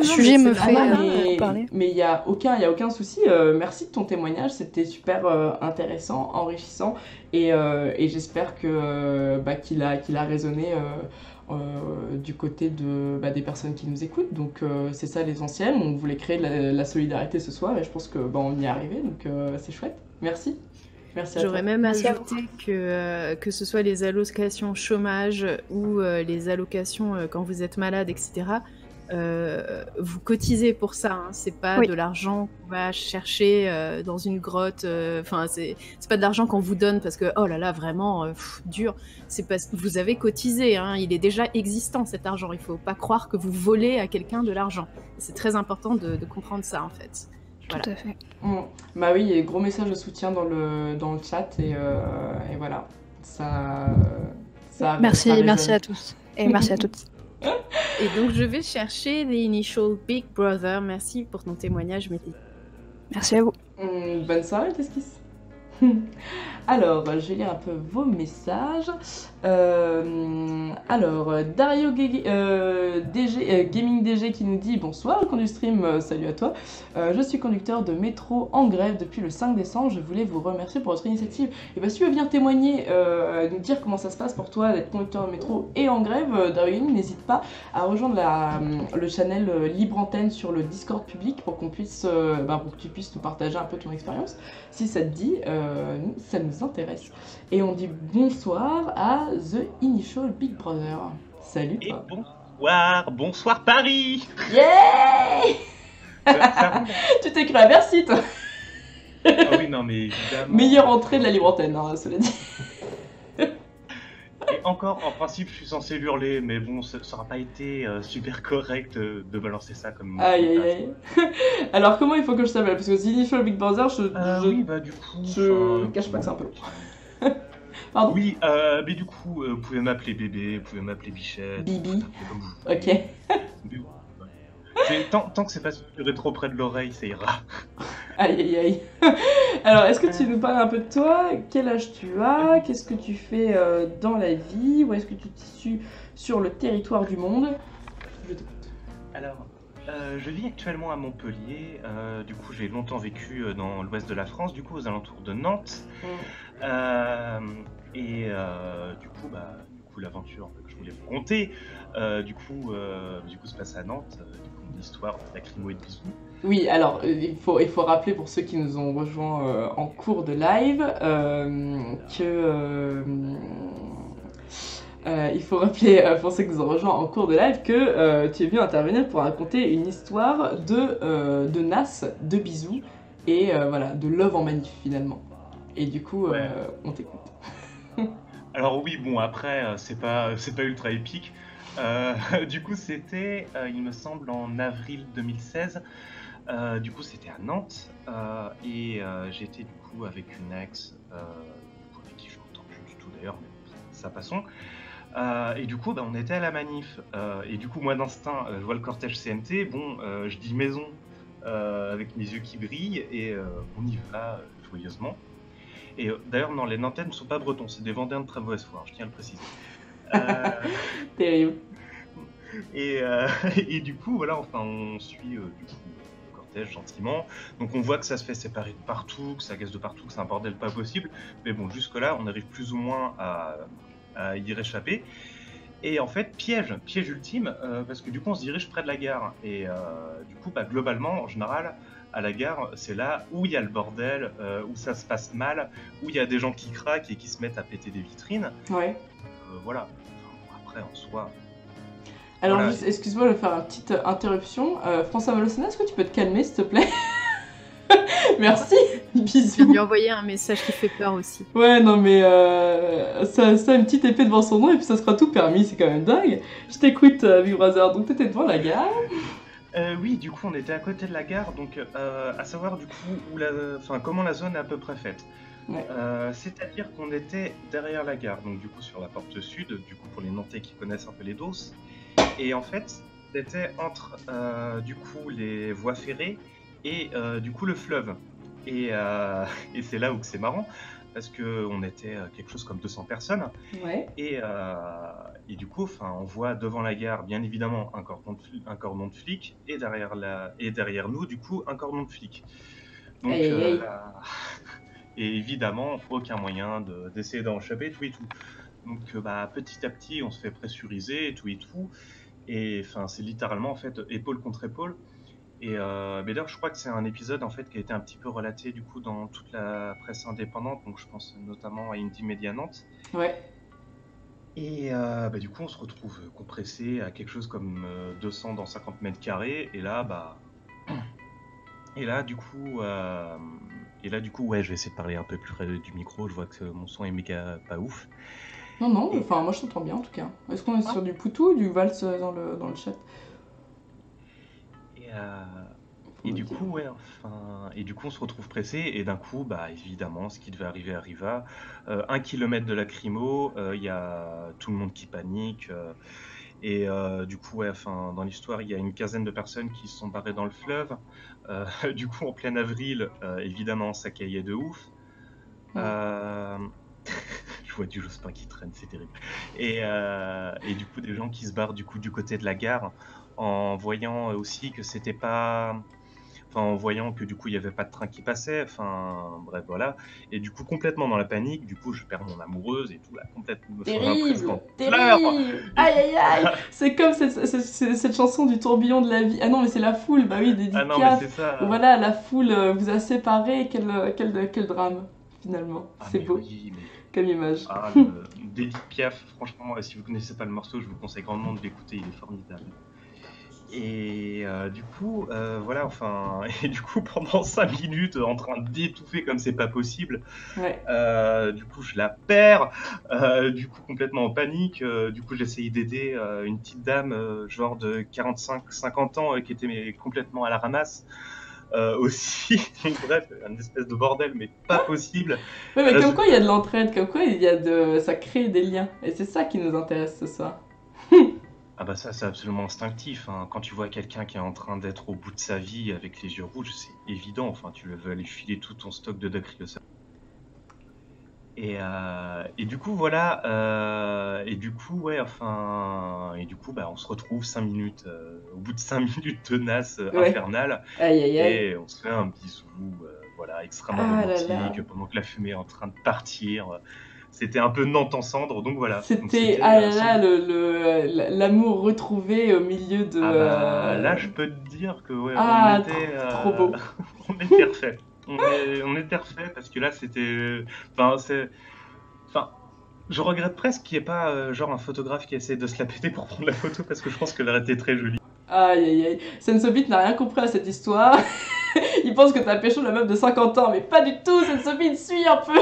sujet me fait parler. Mais il n'y a aucun souci. Merci de ton témoignage. C'était super intéressant, enrichissant. Et j'espère qu'il a résonné du côté des personnes qui nous écoutent. Donc c'est ça l'essentiel. On voulait créer de la solidarité ce soir et je pense qu'on y est arrivé. Donc c'est chouette. Merci. J'aurais même ajouté que ce soit les allocations chômage ou les allocations quand vous êtes malade, etc., vous cotisez pour ça, hein. C'est pas de l'argent qu'on va chercher dans une grotte, c'est pas de l'argent qu'on vous donne parce que oh là là vraiment dur, c'est parce que vous avez cotisé, hein. Il est déjà existant cet argent, il faut pas croire que vous volez à quelqu'un de l'argent. C'est très important de comprendre ça en fait. Voilà. Tout à fait. Bah oui, il y a gros message de soutien dans le chat et voilà, ça merci à tous et merci à toutes. Et donc je vais chercher The Initial Big Brother. Merci pour ton témoignage, Métis. Merci à vous. Bonne soirée, Tesquis. Alors, je vais lire un peu vos messages. Alors, Dario Gaming DG qui nous dit bonsoir, le conduit stream, salut à toi. Je suis conducteur de métro en grève depuis le 5 décembre. Je voulais vous remercier pour votre initiative. Et bah, si tu veux bien témoigner, nous dire comment ça se passe pour toi d'être conducteur de métro et en grève, Dario Gaming, n'hésite pas à rejoindre le channel Libre Antenne sur le Discord public pour qu'on puisse, pour que tu puisses nous partager un peu ton expérience. Si ça te dit, ça nous intéresse. Et on dit bonsoir à The Initial Big Brother. Salut. Et bonsoir Paris. Yeah. Tu t'es cru à Bercy, toi. Ah oui, non mais évidemment. Meilleure entrée de la libre antenne, hein, cela dit. Et encore, en principe, je suis censé hurler, mais bon, ça n'aura pas été super correct de balancer ça comme... Aïe. Alors, comment il faut que je s'appelle? Parce que The Initial Big Brother, oui, bah du coup... Je cache pas que c'est un peu long. Pardon. Oui, mais du coup, vous pouvez m'appeler bébé, vous pouvez m'appeler Bichette... Bibi. Comme vous. Ok. Tant que c'est pas susurré trop près de l'oreille, ça ira. Aïe. Alors, est-ce que tu nous parles un peu de toi? Quel âge tu as? Qu'est-ce que tu fais dans la vie? Où est-ce que tu te situes sur le territoire du monde? Je t'écoute. Alors, je vis actuellement à Montpellier. Du coup, j'ai longtemps vécu dans l'ouest de la France, du coup, aux alentours de Nantes. Du coup, l'aventure que je voulais vous conter, du coup, se passe à Nantes. L'histoire d'Acrimo et de Bisous. Oui, alors il faut rappeler pour ceux qui nous ont rejoints en cours de live il faut rappeler pour ceux qui nous ont rejoints en cours de live que tu es venu intervenir pour raconter une histoire de Nas, de Bisous et de Love en manif finalement. Et du coup, on t'écoute. Alors oui, bon après c'est pas ultra épique. Du coup, c'était, il me semble, en avril 2016. Du coup, c'était à Nantes. J'étais du coup avec une ex, avec qui je m'entends plus du tout d'ailleurs, mais ça passons. Et du coup, on était à la manif. Et du coup, moi d'instinct, je vois le cortège CNT. Bon, je dis maison avec mes yeux qui brillent et on y va joyeusement. Et d'ailleurs, non, les Nantais ne sont pas bretons, c'est des Vendéens de très mauvaise foi, je tiens à le préciser. Terrible. Et du coup, voilà, enfin, on suit du coup le cortège gentiment. Donc on voit que ça se fait séparer de partout, que ça gaze de partout, que c'est un bordel pas possible. Mais bon, jusque-là, on arrive plus ou moins à y réchapper. Et en fait, piège ultime, parce que du coup, on se dirige près de la gare. Et du coup, globalement, en général, à la gare, c'est là où il y a le bordel, où ça se passe mal, où il y a des gens qui craquent et qui se mettent à péter des vitrines. Ouais. Voilà. Enfin, après, en soi... Alors, voilà. juste, excuse-moi, je vais faire une petite interruption. François Molosena, est-ce que tu peux te calmer, s'il te plaît? Merci. Je vais Bisous. lui envoyer un message qui fait peur aussi. Ouais, non, mais ça a une petite épée devant son nom et puis ça sera tout permis, c'est quand même dingue. Je t'écoute, Big Brother. Donc, t'étais devant la gare. Oui, du coup, on était à côté de la gare, donc à savoir du coup comment la zone est à peu près faite. Ouais. C'est-à-dire qu'on était derrière la gare, donc du coup sur la porte sud, du coup pour les Nantais qui connaissent un peu les doses. Et en fait, c'était entre du coup les voies ferrées et du coup le fleuve. Et c'est là où c'est marrant, parce qu'on était quelque chose comme 200 personnes. Ouais. Et du coup, on voit devant la gare, bien évidemment, un cordon de flics, et derrière nous, du coup, un cordon de flics. Donc, Hey. et évidemment, aucun moyen d'essayer d'en échapper, tout et tout. Donc, petit à petit, on se fait pressuriser, tout et tout. Et c'est littéralement, en fait, épaule contre épaule. Et mais d'ailleurs, je crois que c'est un épisode en fait qui a été un petit peu relaté du coup dans toute la presse indépendante, donc je pense notamment à Indie Media Nantes. Ouais. Et du coup, on se retrouve compressé à quelque chose comme 200 dans 50 mètres carrés. Et là, du coup, ouais, je vais essayer de parler un peu plus près du micro. Je vois que mon son est méga pas ouf. Non, enfin, moi je t'entends bien en tout cas. Est-ce qu'on est sur du Poutou ou du Valse dans le chat? Et du coup, ouais, et du coup, on se retrouve pressé, et d'un coup, évidemment, ce qui devait arriver arriva. 1 kilomètre de lacrymo, il y a tout le monde qui panique. Et du coup, ouais, dans l'histoire, il y a une quinzaine de personnes qui se sont barrées dans le fleuve. Du coup, en plein avril, évidemment, ça caillait de ouf. Je vois du Jospin qui traîne, c'est terrible. Et du coup, des gens qui se barrent du côté de la gare, en voyant aussi que c'était pas... en voyant que du coup il n'y avait pas de train qui passait, bref voilà, et du coup complètement dans la panique, du coup je perds mon amoureuse et tout là, complètement terrible. Aïe, c'est comme cette chanson du tourbillon de la vie. Ah non mais c'est la foule, bah oui, d'Edith Piaf. Ah non mais c'est ça. Voilà, la foule vous a séparés, quel drame finalement. C'est beau comme image. D'Edith Piaf, franchement, si vous connaissez pas le morceau, je vous conseille grandement de l'écouter, il est formidable. Et du coup, voilà, et du coup, pendant 5 minutes, en train d'étouffer comme c'est pas possible, ouais. Du coup, je la perds, du coup, complètement en panique. Du coup, j'essaye d'aider une petite dame, genre de 45-50 ans, qui était complètement à la ramasse. Aussi, donc bref, une espèce de bordel, mais pas possible. Ouais, mais comme quoi il y a de l'entraide, comme quoi ça crée des liens, et c'est ça qui nous intéresse ce soir. Ah ça c'est absolument instinctif, hein. Quand tu vois quelqu'un qui est en train d'être au bout de sa vie avec les yeux rouges, c'est évident, tu veux aller filer tout ton stock de Dacryosol. Et du coup voilà, et du coup ouais, on se retrouve 5 minutes, au bout de 5 minutes de nasse infernale, et on se fait un bisou, voilà, extrêmement romantique, pendant que la fumée est en train de partir. C'était un peu Nantes en cendres, donc voilà. C'était l'amour retrouvé au milieu de... là, je peux te dire que ouais, on était... trop beau. On était refait. On était refait parce que là, c'était... je regrette presque qu'il n'y ait pas genre un photographe qui essaie de se la péter pour prendre la photo, parce que je pense qu'elle aurait été très jolie. Aïe. Sensobit n'a rien compris à cette histoire. Il pense que t'as pécho la meuf de 50 ans, mais pas du tout, Sensobit, suis un peu.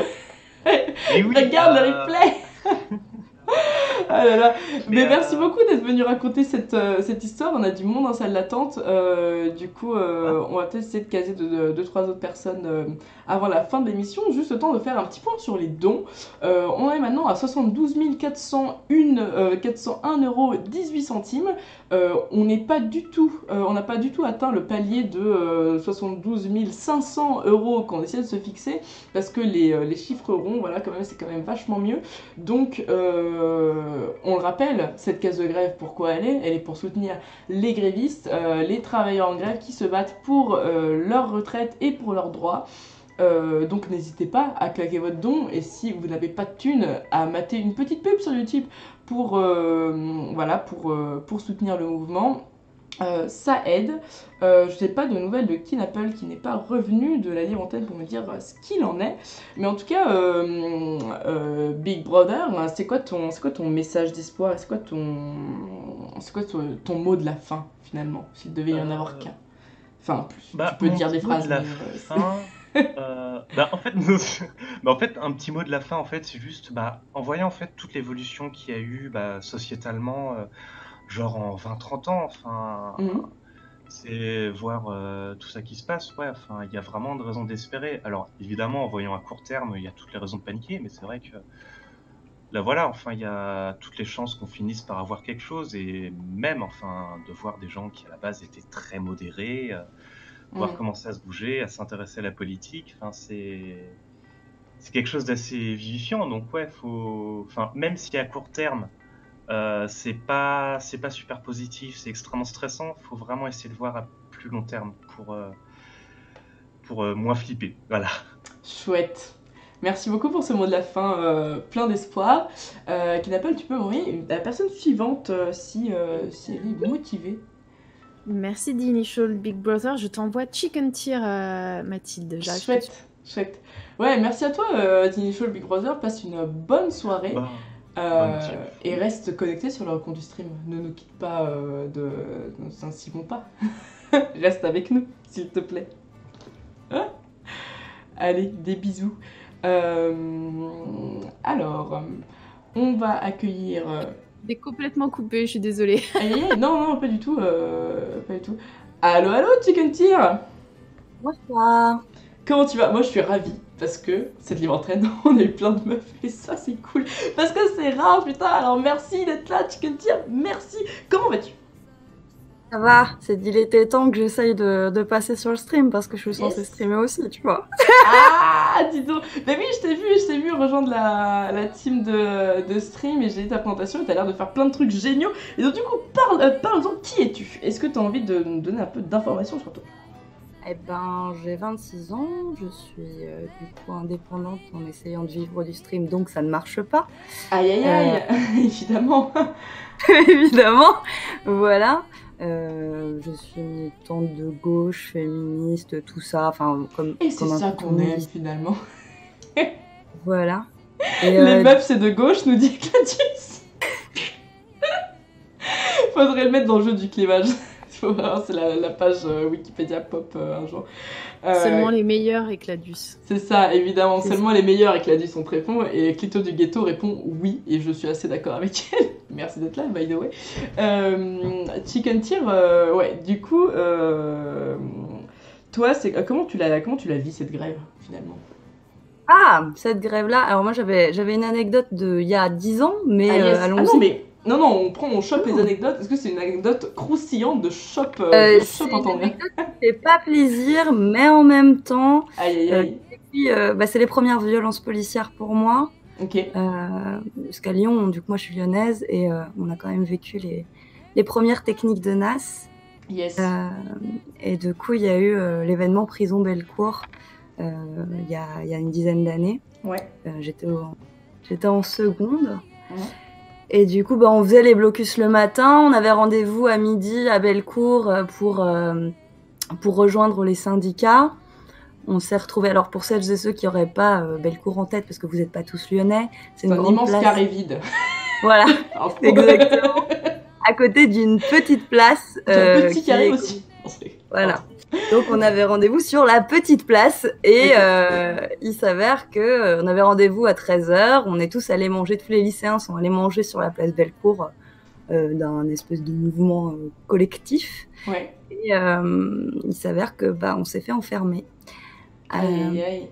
Regarde le replay. Ah là là. Mais merci beaucoup d'être venu raconter cette histoire. On a du monde en salle d'attente. Du coup, on va peut-être essayer de caser 2-3 autres personnes avant la fin de l'émission. Juste le temps de faire un petit point sur les dons. On est maintenant à 72 401,18 €. On n'a pas du tout atteint le palier de 72 500 € qu'on essaie de se fixer, parce que les chiffres ronds, voilà, c'est quand même vachement mieux. Donc on le rappelle, cette case de grève, pourquoi elle est? Elle est pour soutenir les grévistes, les travailleurs en grève qui se battent pour leur retraite et pour leurs droits. Donc n'hésitez pas à claquer votre don, et si vous n'avez pas de thunes, à mater une petite pub sur YouTube pour, pour soutenir le mouvement. Ça aide. Je n'ai pas de nouvelles de Kinapple qui n'est pas revenu de la libre antenne pour me dire ce qu'il en est. Mais en tout cas, Big Brother, c'est quoi ton message d'espoir? C'est quoi ton mot de la fin finalement, s'il devait y en avoir qu'un? Enfin, tu peux dire des phrases. En fait, un petit mot de la fin, en fait, c'est juste, en voyant en fait toute l'évolution qu'il y a eu sociétalement. Genre en 20-30 ans, enfin, c'est voir tout ça qui se passe, ouais, enfin, il y a vraiment de raisons d'espérer. Alors, évidemment, en voyant à court terme, il y a toutes les raisons de paniquer, mais c'est vrai que, là, voilà, enfin, il y a toutes les chances qu'on finisse par avoir quelque chose, et même, enfin, de voir des gens qui, à la base, étaient très modérés, voir commencer à se bouger, à s'intéresser à la politique, enfin, c'est quelque chose d'assez vivifiant, donc, ouais, enfin, même si à court terme, c'est pas super positif, c'est extrêmement stressant. Faut vraiment essayer de voir à plus long terme pour moins flipper. Voilà. Chouette. Merci beaucoup pour ce mot de la fin plein d'espoir. Kinapple, tu peux envoyer la personne suivante si elle est motivée. Merci d'Initial Big Brother. Je t'envoie Chicken Tear, Mathilde. Chouette. Ouais, merci à toi d'Initial Big Brother. Passe une bonne soirée. Et reste connecté sur le compte du stream. Ne nous quitte pas de Saint-Simon pas. Reste avec nous, s'il te plaît. Hein? Allez, des bisous. Alors, on va accueillir... T'es complètement coupé, je suis désolée. Non, pas du tout. Allô, Chicken Tear. Bonsoir. Comment tu vas? Moi, je suis ravie. Parce que cette libre entraîne, on a eu plein de meufs et ça c'est cool. Parce que c'est rare, putain. Alors merci d'être là, Chicken Tear. Merci. Comment vas-tu? Ça va. Il était temps que j'essaye de passer sur le stream parce que je suis censée streamer aussi, tu vois. Ah, dis donc. Mais oui, je t'ai vu rejoindre la team de stream et j'ai vu ta présentation et t'as l'air de faire plein de trucs géniaux. Et donc du coup, parle-en, qui es-tu? Est-ce que t'as envie de nous donner un peu d'informations sur toi? Eh ben, j'ai 26 ans, je suis du coup indépendante en essayant de vivre du stream, donc ça ne marche pas. Aïe, évidemment. Évidemment, voilà. Je suis militante de gauche, féministe, tout ça, enfin Et c'est ça qu'on aime finalement. Voilà. Et les meufs c'est de gauche, nous dit Claudius. Faudrait le mettre dans le jeu du clivage. C'est la page Wikipédia pop un jour. Seulement les meilleurs et Cladius. C'est ça, évidemment. Seulement les meilleurs et Cladius sont répond. Et Clito du Ghetto répond oui. Et je suis assez d'accord avec elle. Merci d'être là, by the way. Chicken Tear, ouais, du coup, toi, comment tu la vis cette grève finalement? Ah, cette grève-là. Alors moi, j'avais une anecdote il y a 10 ans, mais allons-y. Non, on chope les anecdotes. Est-ce que c'est une anecdote croustillante de chope en temps réel? Ça fait pas plaisir, mais en même temps... Aïe. C'est les premières violences policières pour moi. Ok. Parce qu'à Lyon, du coup, moi je suis lyonnaise, et on a quand même vécu les premières techniques de NAS. Yes. Et du coup, il y a eu l'événement Prison Bellecour il y a une dizaine d'années. Ouais. J'étais en seconde. Ouais. Et du coup, on faisait les blocus le matin. On avait rendez-vous à midi à Bellecour pour rejoindre les syndicats. On s'est retrouvés. Alors, pour celles et ceux qui n'auraient pas Bellecour en tête, parce que vous n'êtes pas tous lyonnais, c'est une grande immense place. Carré vide. Voilà, exactement. À côté d'une petite place. Un petit carré aussi. Voilà. Donc on avait rendez-vous sur la petite place et il s'avère que on avait rendez-vous à 13h, on est tous allés manger, tous les lycéens sont allés manger sur la place Bellecour d'un espèce de mouvement collectif. Ouais. Et il s'avère que on s'est fait enfermer. Aïe.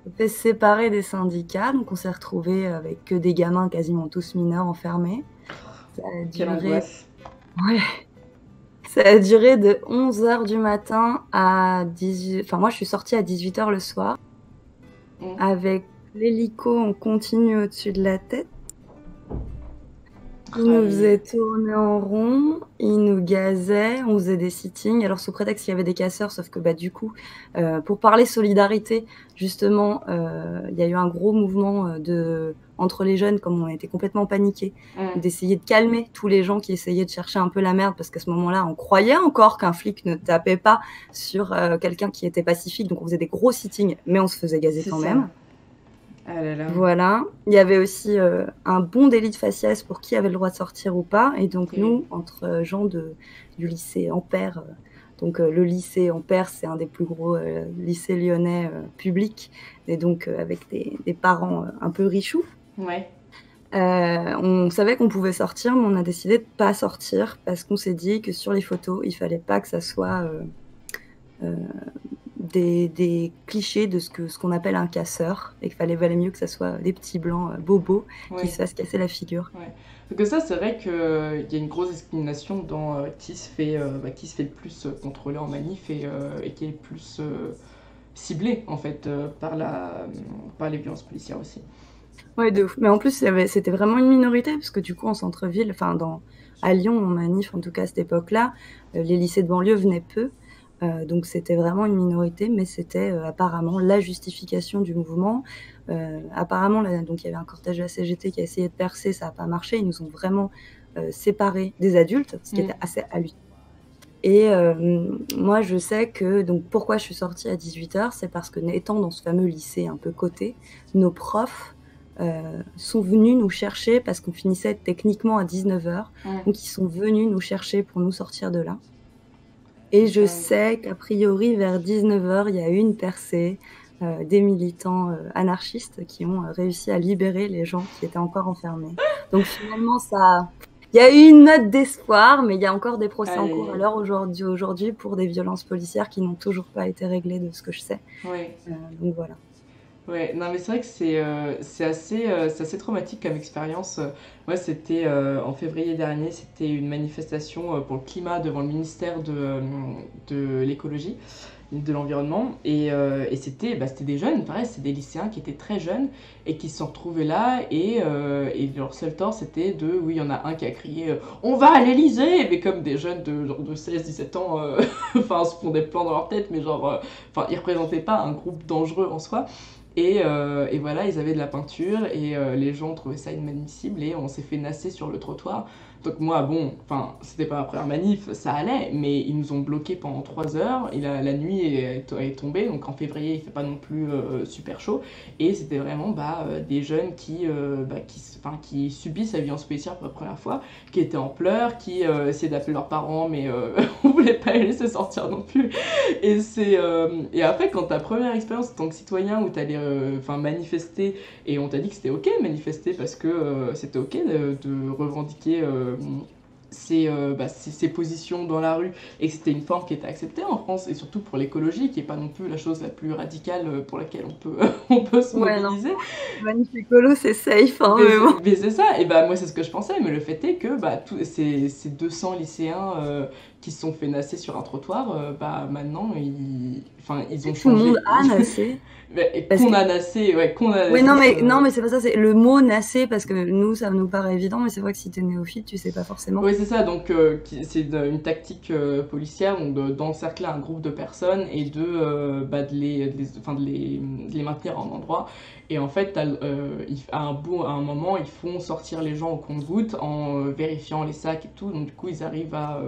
On s'est fait séparer des syndicats, donc on s'est retrouvés avec que des gamins quasiment tous mineurs enfermés. Ça a duré... Quelle angoisse. Ouais. Ça a duré de 11h du matin à 18h. Enfin, moi, je suis sortie à 18h le soir. Avec l'hélico en continu au-dessus de la tête. Ils nous faisaient tourner en rond, ils nous gazaient, on faisait des sittings. Alors sous prétexte qu'il y avait des casseurs, sauf que du coup, pour parler solidarité, justement, il y a eu un gros mouvement entre les jeunes, comme on était complètement paniqués, d'essayer de calmer tous les gens qui essayaient de chercher un peu la merde, parce qu'à ce moment-là, on croyait encore qu'un flic ne tapait pas sur quelqu'un qui était pacifique, donc on faisait des gros sittings, mais on se faisait gazer quand même. Ah là là. Voilà. Il y avait aussi un bon délit de faciès pour qui avait le droit de sortir ou pas. Et donc nous, entre gens du lycée Ampère, donc le lycée Ampère, c'est un des plus gros lycées lyonnais publics, et donc avec des parents un peu richoux. Ouais. On savait qu'on pouvait sortir, mais on a décidé de pas sortir parce qu'on s'est dit que sur les photos, il fallait pas que ça soit des clichés de ce qu'on appelle un casseur, et qu'il valait mieux que ça soit des petits blancs bobos qui se fassent casser la figure. Ouais. Donc ça, c'est vrai qu'il y a une grosse discrimination dans qui se fait le plus contrôler en manif et qui est le plus ciblé en fait par les violences policières aussi. Ouais, de ouf. Mais en plus, c'était vraiment une minorité, parce que du coup, en centre-ville, à Lyon, en manif, en tout cas à cette époque-là, les lycées de banlieue venaient peu. Donc c'était vraiment une minorité, mais c'était apparemment la justification du mouvement. Apparemment, donc il y avait un cortège de la CGT qui a essayé de percer, ça n'a pas marché. Ils nous ont vraiment séparés des adultes, ce qui était assez hallucinant. Et moi, je sais que, donc pourquoi je suis sortie à 18h, c'est parce que, étant dans ce fameux lycée un peu coté, nos profs sont venus nous chercher, parce qu'on finissait techniquement à 19h, donc ils sont venus nous chercher pour nous sortir de là. Et je sais qu'a priori, vers 19h, il y a eu une percée des militants anarchistes qui ont réussi à libérer les gens qui étaient encore enfermés. Donc finalement, il y a eu une note d'espoir, mais il y a encore des procès en cours à l'heure aujourd'hui pour des violences policières qui n'ont toujours pas été réglées, de ce que je sais. Ouais. Donc voilà. Ouais, non mais c'est vrai que c'est assez traumatique comme expérience. Moi, c'était en février dernier, c'était une manifestation pour le climat devant le ministère de l'écologie, de l'environnement, et c'était des jeunes, pareil, c'est des lycéens qui étaient très jeunes et qui se sont retrouvés là, et leur seul tort c'était oui, il y en a un qui a crié on va à l'Elysée, mais comme des jeunes de 16-17 ans se font des plans dans leur tête, mais ils représentaient pas un groupe dangereux en soi. Et voilà, ils avaient de la peinture et les gens trouvaient ça inadmissible, et on s'est fait nasser sur le trottoir. Donc moi, c'était pas ma première manif, ça allait, mais ils nous ont bloqués pendant 3 heures, et la nuit est tombée, donc en février il fait pas non plus super chaud, et c'était vraiment des jeunes qui subissent la violence policière pour la première fois, qui étaient en pleurs, qui essayaient d'appeler leurs parents, mais on voulait pas les laisser sortir non plus. Et après, quand ta première expérience en tant que citoyen où t'allais manifester, et on t'a dit que c'était ok de manifester parce que c'était ok de revendiquer ses positions dans la rue, et que c'était une forme qui était acceptée en France, et surtout pour l'écologie, qui est pas non plus la chose la plus radicale pour laquelle on peut se mobiliser. Manif écolo, c'est safe, hein, mais c'est ça, et moi c'est ce que je pensais, mais le fait est que ces 200 lycéens qui se sont fait nasser sur un trottoir, maintenant ils ont changé. Tout le monde a nassé. Qu'on a nassé. Oui, non, mais c'est pas ça, c'est le mot nasser, parce que nous, ça nous paraît évident, mais c'est vrai que si t'es néophyte, tu sais pas forcément. Oui, c'est ça, donc c'est une tactique policière, donc d'encercler un groupe de personnes et de les maintenir en endroit. Et en fait, à un moment, ils font sortir les gens au compte-gouttes en vérifiant les sacs et tout, donc du coup, ils arrivent à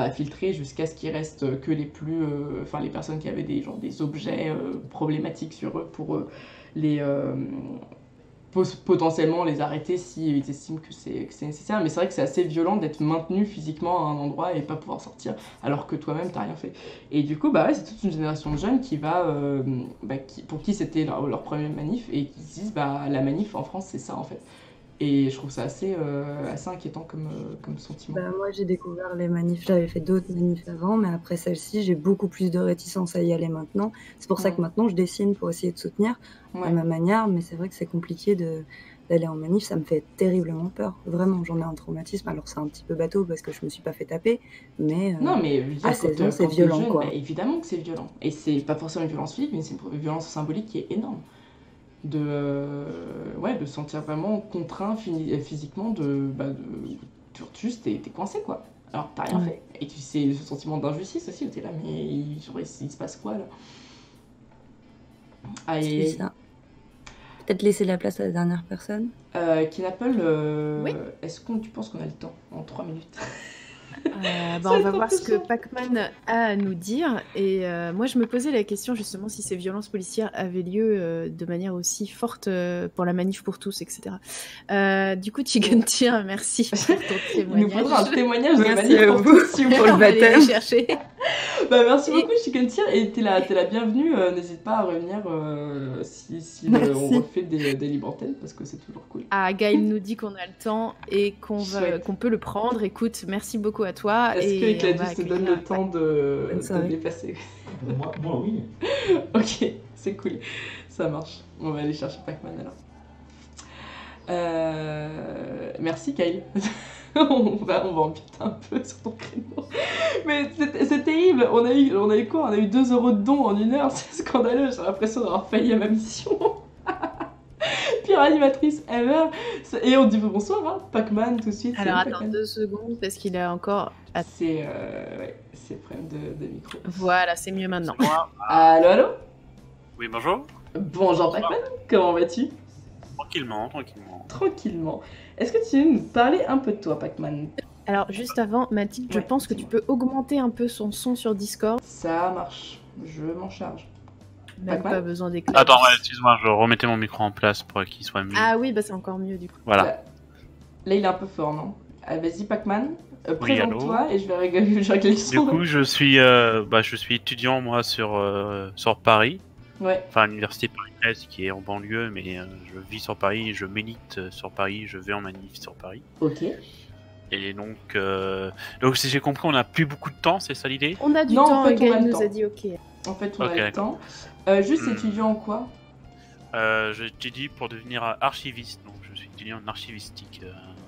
filtrer jusqu'à ce qu'il reste que les personnes qui avaient des objets problématiques sur eux pour potentiellement les arrêter si ils estiment que c'est nécessaire. Mais c'est vrai que c'est assez violent d'être maintenu physiquement à un endroit et pas pouvoir sortir alors que toi-même t'as rien fait. Et du coup c'est toute une génération de jeunes pour qui c'était leur première manif, et qui se disent la manif en France c'est ça en fait. Et je trouve ça assez inquiétant comme sentiment. Moi, j'ai découvert les manifs, j'avais fait d'autres manifs avant, mais après celle-ci, j'ai beaucoup plus de réticence à y aller maintenant. C'est pour ça que maintenant, je dessine pour essayer de soutenir à ma manière, mais c'est vrai que c'est compliqué d'aller en manif, ça me fait terriblement peur. Vraiment, j'en ai un traumatisme. Alors, c'est un petit peu bateau parce que je me suis pas fait taper, mais, à 16 ans, c'est violent, jeune, quoi. Évidemment que c'est violent. Et c'est pas forcément une violence physique, mais c'est une violence symbolique qui est énorme. de se sentir vraiment contraint physiquement juste t'es coincé quoi. Alors t'as rien fait. Et tu sais ce sentiment d'injustice aussi où t'es là mais genre, il se passe quoi là? C'est ça. Peut-être laisser la place à la dernière personne. Kinapple, Oui. est-ce que tu penses qu'on a le temps en 3 minutes? On va voir ce que Pac-Man a à nous dire. Et moi, je me posais la question justement si ces violences policières avaient lieu de manière aussi forte pour la manif pour tous, etc. Du coup, Chicken merci pour ton témoignage. Il nous faudra un témoignage de Merci manif à pour vous tous, s'il vous pour plaît. le On va aller baptême. les chercher. Merci beaucoup Chicken Tier et t'es la bienvenue, n'hésite pas à revenir si on refait des libres antennes parce que c'est toujours cool. Ah, Gaël nous dit qu'on a le temps et qu'on Chouette. peut le prendre. Écoute, merci beaucoup à toi. Est-ce et que on va Gladys te donne accueillir le temps de Bonne soirée. dépasser? Moi, oui. Ok, c'est cool, ça marche. On va aller chercher Pac-Man alors. Merci Kyle. on va empiéter un peu sur ton créneau. Mais c'est terrible. On a eu quoi? On a eu 2 € de dons en 1 heure. C'est scandaleux. J'ai l'impression d'avoir failli à ma mission. Pire animatrice ever. Et on dit bonsoir, hein. Pac-Man tout de suite. Alors Salut, attends Pac-Man. 2 secondes parce qu'il a encore. C'est problème de micro. Voilà, c'est mieux maintenant. Allô? Oui, bonjour. Bonjour Pac-Man. Comment vas-tu? Tranquillement. Tranquillement. Est-ce que tu veux nous parler un peu de toi, Pac-Man? Alors juste avant, Mathilde, je Ouais, pense que tu peux augmenter un peu son son sur Discord. Ça marche. Je m'en charge. Même Pac-Man pas besoin d'éclairer. Attends, excuse-moi, je remettais mon micro en place pour qu'il soit mieux. Ah oui, bah c'est encore mieux du coup. Voilà. Là, il est un peu fort, non? Vas-y, Pac-Man. Oui, Présente-toi et je vais régler le Du son. coup, je suis étudiant moi sur Paris, Ouais. enfin à l'université de Paris-Est qui est en banlieue, mais je vis sur Paris, je milite sur Paris, je vais en manif sur Paris. Ok. Et donc si j'ai compris, on n'a plus beaucoup de temps, c'est ça l'idée? On a du Non, en temps, fait, et on a Gaël le nous temps. a dit ok. En fait, on Ok, a le d'accord. temps. Juste Hmm. étudiant en quoi? J'étudie pour devenir archiviste, donc je suis étudiant en archivistique.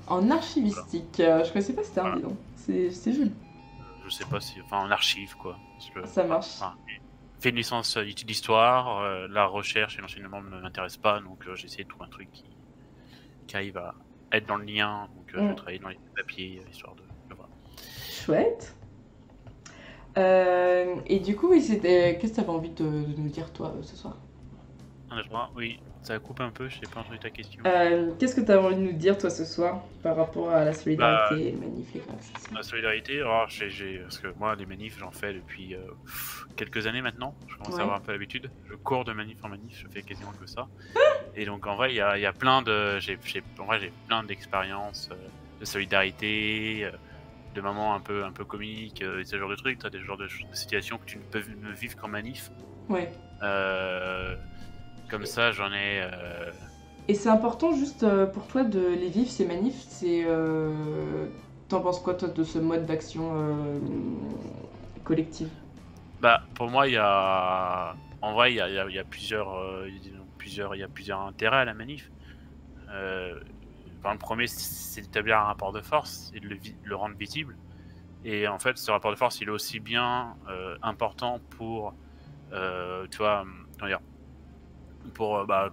En archivistique. Je connaissais pas ce terme, Voilà. dis donc. C'est joli. Je sais pas si, enfin en archive quoi. Parce que, Ça marche. enfin, fait une licence d'histoire, la recherche et l'enseignement ne m'intéressent pas, donc j'ai essayé de trouver un truc qui arrive à être dans le lien, donc je vais travailler dans les papiers, histoire de voir. Chouette. Et du coup, oui, qu'est-ce que tu avais envie de nous dire, toi, ce soir? Oui, ça coupe un peu, je n'ai pas entendu ta question. Qu'est-ce que tu as envie de nous dire, toi, ce soir, par rapport à la solidarité, les manifs, les grèves, etc. La solidarité, alors, parce que moi, les manifs, j'en fais depuis quelques années maintenant, je commence à avoir un peu l'habitude. Je cours de manif en manif, je fais quasiment que ça. Et donc, en vrai, il y a plein de... j'ai plein d'expériences de solidarité, de moments un peu comiques, et ce genre de trucs. Tu as des genres de situations que tu ne peux ne vivre qu'en manif. Ouais. Comme ça, j'en ai... Et c'est important, juste pour toi, de les vivre, ces manifs. T'en penses quoi, toi, de ce mode d'action collective? Bah, pour moi, il y a plusieurs intérêts à la manif. Le premier, c'est d'établir un rapport de force et de le rendre visible. Et en fait, ce rapport de force, il est aussi bien important pour, tu vois, comment dire,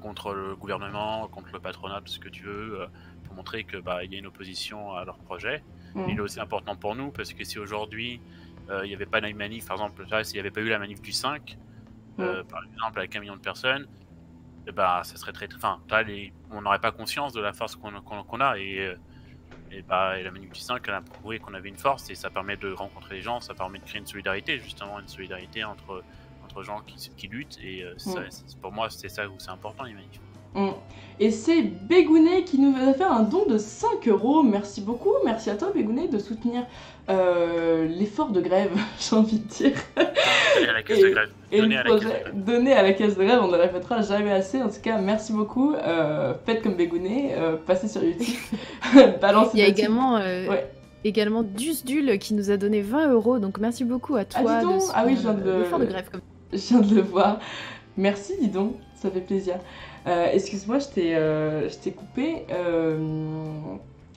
contre le gouvernement, contre le patronat, tout ce que tu veux, pour montrer que il y a une opposition à leur projet. Mais il est aussi important pour nous parce que si aujourd'hui il n'y avait pas la manif, par exemple, s'il n'y avait pas eu la manif du 5, par exemple avec 1 million de personnes, ça serait on n'aurait pas conscience de la force qu'on a et la manif du 5 elle a prouvé qu'on avait une force et ça permet de rencontrer les gens, ça permet de créer une solidarité, justement une solidarité entre gens qui luttent et pour moi c'est ça où c'est important les manifs. Et c'est Bégounet qui nous a fait un don de 5 €. Merci beaucoup, merci à toi Bégounet de soutenir l'effort de grève, j'ai envie de dire. Donner à la caisse de grève. Donner à la caisse de grève, on ne le répétera jamais assez. En tout cas, merci beaucoup. Faites comme Bégounet, passez sur YouTube, balancez. Il y a également Dusdul qui nous a donné 20 €, donc merci beaucoup à toi oui, je viens de l'effort de grève. Je viens de le voir. Merci, dis donc, ça fait plaisir. Excuse-moi, je t'ai coupé.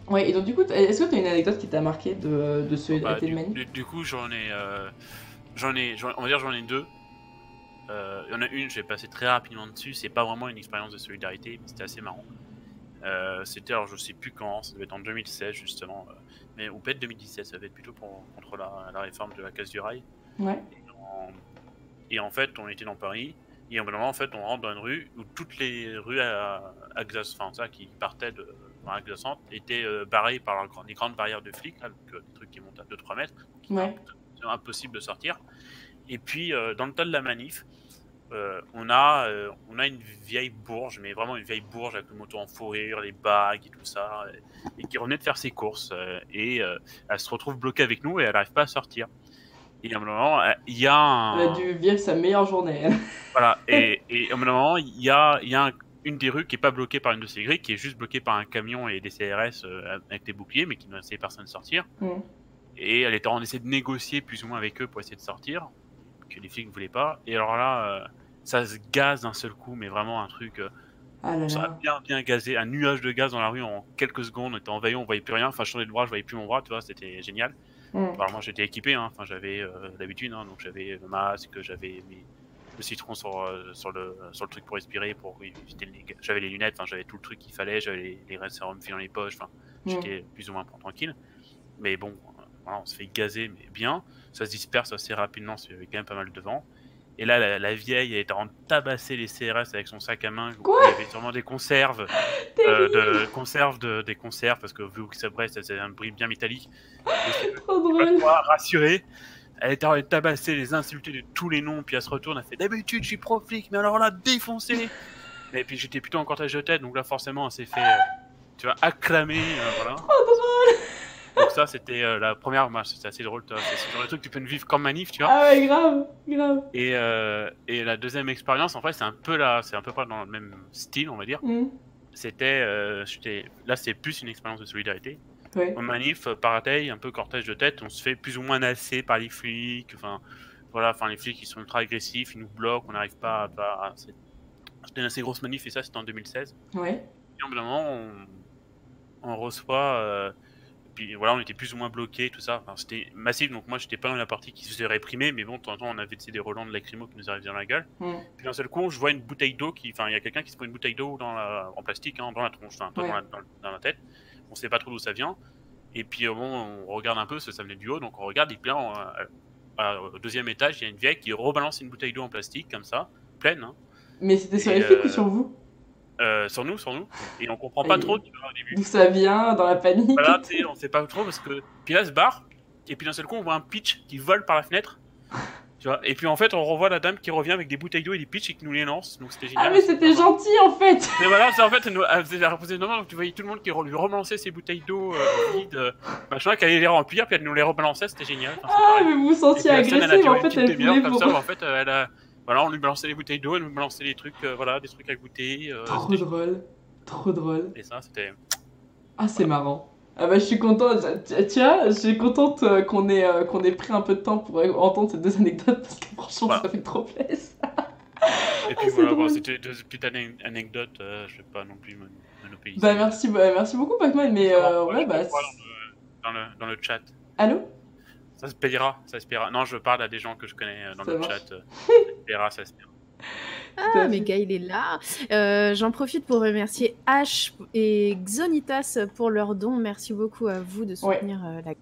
Ouais, et donc du coup, est-ce que tu as une anecdote qui t'a marqué de solidarité de manif? Du coup, j'en ai 2. Il y en a une, j'ai passé très rapidement dessus. C'est pas vraiment une expérience de solidarité, mais c'était assez marrant. C'était, alors je sais plus quand, ça devait être en 2016 justement, mais ou peut-être 2017, ça devait être plutôt contre la réforme de la casse du rail. Ouais. Et en fait, on était dans Paris, et au bout d'un moment, en fait, on rentre dans une rue où toutes les rues qui partaient de glaçantes étaient barrées par les grandes barrières de flics, là, donc des trucs qui montent à 2-3 mètres, c'est impossible de sortir. Et puis, dans le tas de la manif, on a une vieille bourge, mais vraiment une vieille bourge avec le moto en fourrure, les bagues et tout ça, et qui revenait de faire ses courses. Elle se retrouve bloquée avec nous et elle n'arrive pas à sortir. Et à un moment, il y a Elle a dû vivre sa meilleure journée. Voilà, et à un moment, il y a une des rues qui est pas bloquée par une de ces grilles, qui est juste bloquée par un camion et des CRS avec des boucliers, mais qui ne laissaient personne sortir. Et on essaie de négocier plus ou moins avec eux pour essayer de sortir, que les flics ne voulaient pas. Et alors là, ça se gaze d'un seul coup, mais vraiment un truc... ça a bien gazé, un nuage de gaz dans la rue en quelques secondes, on était envahi, on voyait plus rien. Enfin, je tournais le bras, je voyais plus mon bras, tu vois, c'était génial. Alors moi j'étais équipé, hein. Enfin, j'avais d'habitude, hein, donc j'avais le masque, j'avais le citron sur le truc pour respirer, j'avais les lunettes, enfin, j'avais tout le truc qu'il fallait, j'avais les sérums dans les poches, enfin, j'étais plus ou moins tranquille. Mais bon, voilà, on se fait gazer, mais bien, ça se disperse assez rapidement, parce qu'il y avait quand même pas mal de vent. Et là, la vieille, elle était en train de tabasser les CRS avec son sac à main. Quoi ? Il y avait sûrement des conserves, des conserves, parce que vu que ça bresse, c'est un bruit bien métallique. Trop drôle. Rassurée, elle était en train de tabasser, les insulter de tous les noms, puis elle se retourne, elle fait d'habitude, je suis pro flic, mais alors là, défoncé. Et puis j'étais plutôt en cortège de tête, donc là, forcément, elle s'est fait, acclamer, voilà. Trop drôle. Donc ça, c'était la première marche, c'était assez drôle, c'est le genre de truc que tu peux ne vivre comme manif, tu vois. Ah ouais, grave. Et la deuxième expérience, en fait, c'est à peu près dans le même style, on va dire. C'était, là, c'est plus une expérience de solidarité. En manif, pareil, un peu cortège de tête, on se fait plus ou moins nasser par les flics, les flics, ils sont ultra agressifs, ils nous bloquent, on n'arrive pas à... C'était une assez grosse manif, et ça, c'était en 2016. Ouais. Et au bout d'un moment, on reçoit... Puis voilà, on était plus ou moins bloqués, tout ça. Enfin, c'était massif, donc moi j'étais pas dans la partie qui se faisait réprimer, mais bon, de temps en temps on avait des relents de lacrymo qui nous arrivaient dans la gueule. Puis d'un seul coup, je vois une bouteille d'eau il y a quelqu'un qui se prend une bouteille d'eau en plastique, hein, dans la tronche, dans la tête. On sait pas trop d'où ça vient. Et puis on regarde un peu, ça venait du haut, donc on regarde, et puis là, au deuxième étage, il y a une vieille qui rebalance une bouteille d'eau en plastique, comme ça, pleine. Hein. Mais c'était sur les flics ou sur vous ? Sur nous, et on comprend pas trop, tu vois, au début. D'où ça vient, dans la panique. Voilà, tu sais, on sait pas trop parce que. Puis là, elle se barre, et puis d'un seul coup, on voit un pitch qui vole par la fenêtre, tu vois, et puis en fait, on revoit la dame qui revient avec des bouteilles d'eau et des pitchs et qui nous les lance, donc c'était génial. Ah, mais c'était gentil en fait! Mais voilà, c'est en fait, elle faisait la reposer donc tu voyais tout le monde qui lui rebalançait ses bouteilles d'eau vides, machin, qui allait les remplir, puis elle nous les rebalançait, c'était génial. Enfin, mais vous vous sentiez agressé, mais en fait, elle voulait comme ça, en fait, voilà, on lui balançait les bouteilles d'eau, elle nous balançait des trucs, des trucs à goûter. Trop drôle. Et ça, c'était... Ah, c'est marrant. Ah bah, je suis contente, tiens, je suis contente qu'on ait pris un peu de temps pour entendre ces deux anecdotes, parce que franchement, ça fait trop plaisir. Et puis voilà, c'était deux petites anecdotes, je vais pas non plus monopoliser. Bah, merci beaucoup, Pac-Man, mais dans le chat. Allô? Ça se payera. Non, je parle à des gens que je connais dans le chat. Ça se paiera. Ah, mais Gaël est là. J'en profite pour remercier H et Xonitas pour leur don. Merci beaucoup à vous de soutenir la...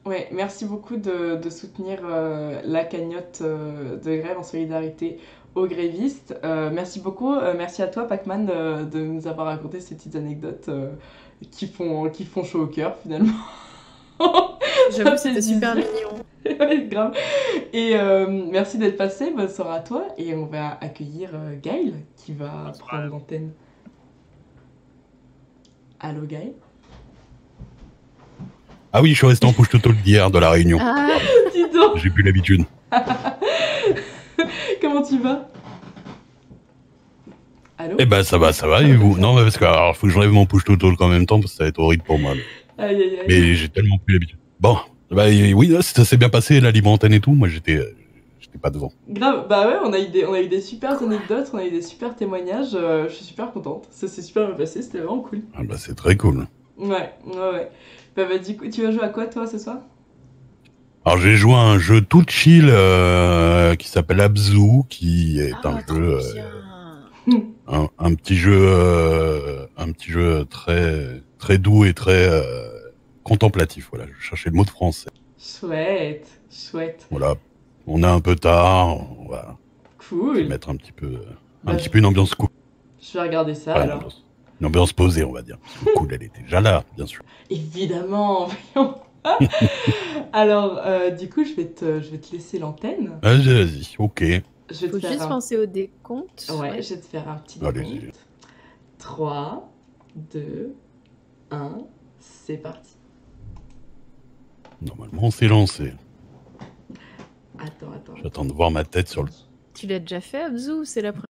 Ouais, merci beaucoup de soutenir la cagnotte de grève en solidarité aux grévistes. Merci beaucoup. Merci à toi, Pac-Man, de nous avoir raconté ces petites anecdotes qui font chaud au cœur, finalement. J'avoue que c'était super mignon. Ouais, grave. Et merci d'être passé, bonne soirée à toi. Et on va accueillir Gaël qui va prendre l'antenne. Allô, Gaël? Ah oui, je suis resté en push total d'hier de la réunion. Ah, dis donc. J'ai plus l'habitude. Comment tu vas? Allô? Eh ben ça va, et vous? Non, mais parce que alors, faut que j'enlève mon push total en même temps parce que ça va être horrible pour moi. Aïe. Mais j'ai tellement plus l'habitude. Bon, bah oui, ça s'est bien passé, la libre antenne et tout. Moi, j'étais pas devant. Grave, bah ouais, on a eu des super anecdotes, on a eu des super témoignages. Je suis super contente. Ça s'est super bien passé, c'était vraiment cool. Ah bah c'est très cool. Ouais. Bah du coup, tu vas jouer à quoi toi ce soir? Alors j'ai joué à un jeu tout chill qui s'appelle Abzu, qui est un jeu, un petit jeu très très doux et très contemplatif. Voilà, je cherchais le mot de français. Chouette, chouette. Voilà, on est un peu tard, on va Cool. mettre un petit peu une ambiance cool. Je vais regarder ça Enfin, alors. Une ambiance posée, on va dire. Parce que cool, elle était déjà là, bien sûr. Évidemment, voyons. Alors, du coup, je vais te laisser l'antenne. Vas-y, ok. Je vais Faut te faire juste penser au décompte. Ouais, je vais te faire un petit Allez-y. décompte. 3, 2, 1, c'est parti. Normalement, on s'est lancé. Attends. J'attends de voir ma tête sur le... Tu l'as déjà fait, Abzu, ou c'est la première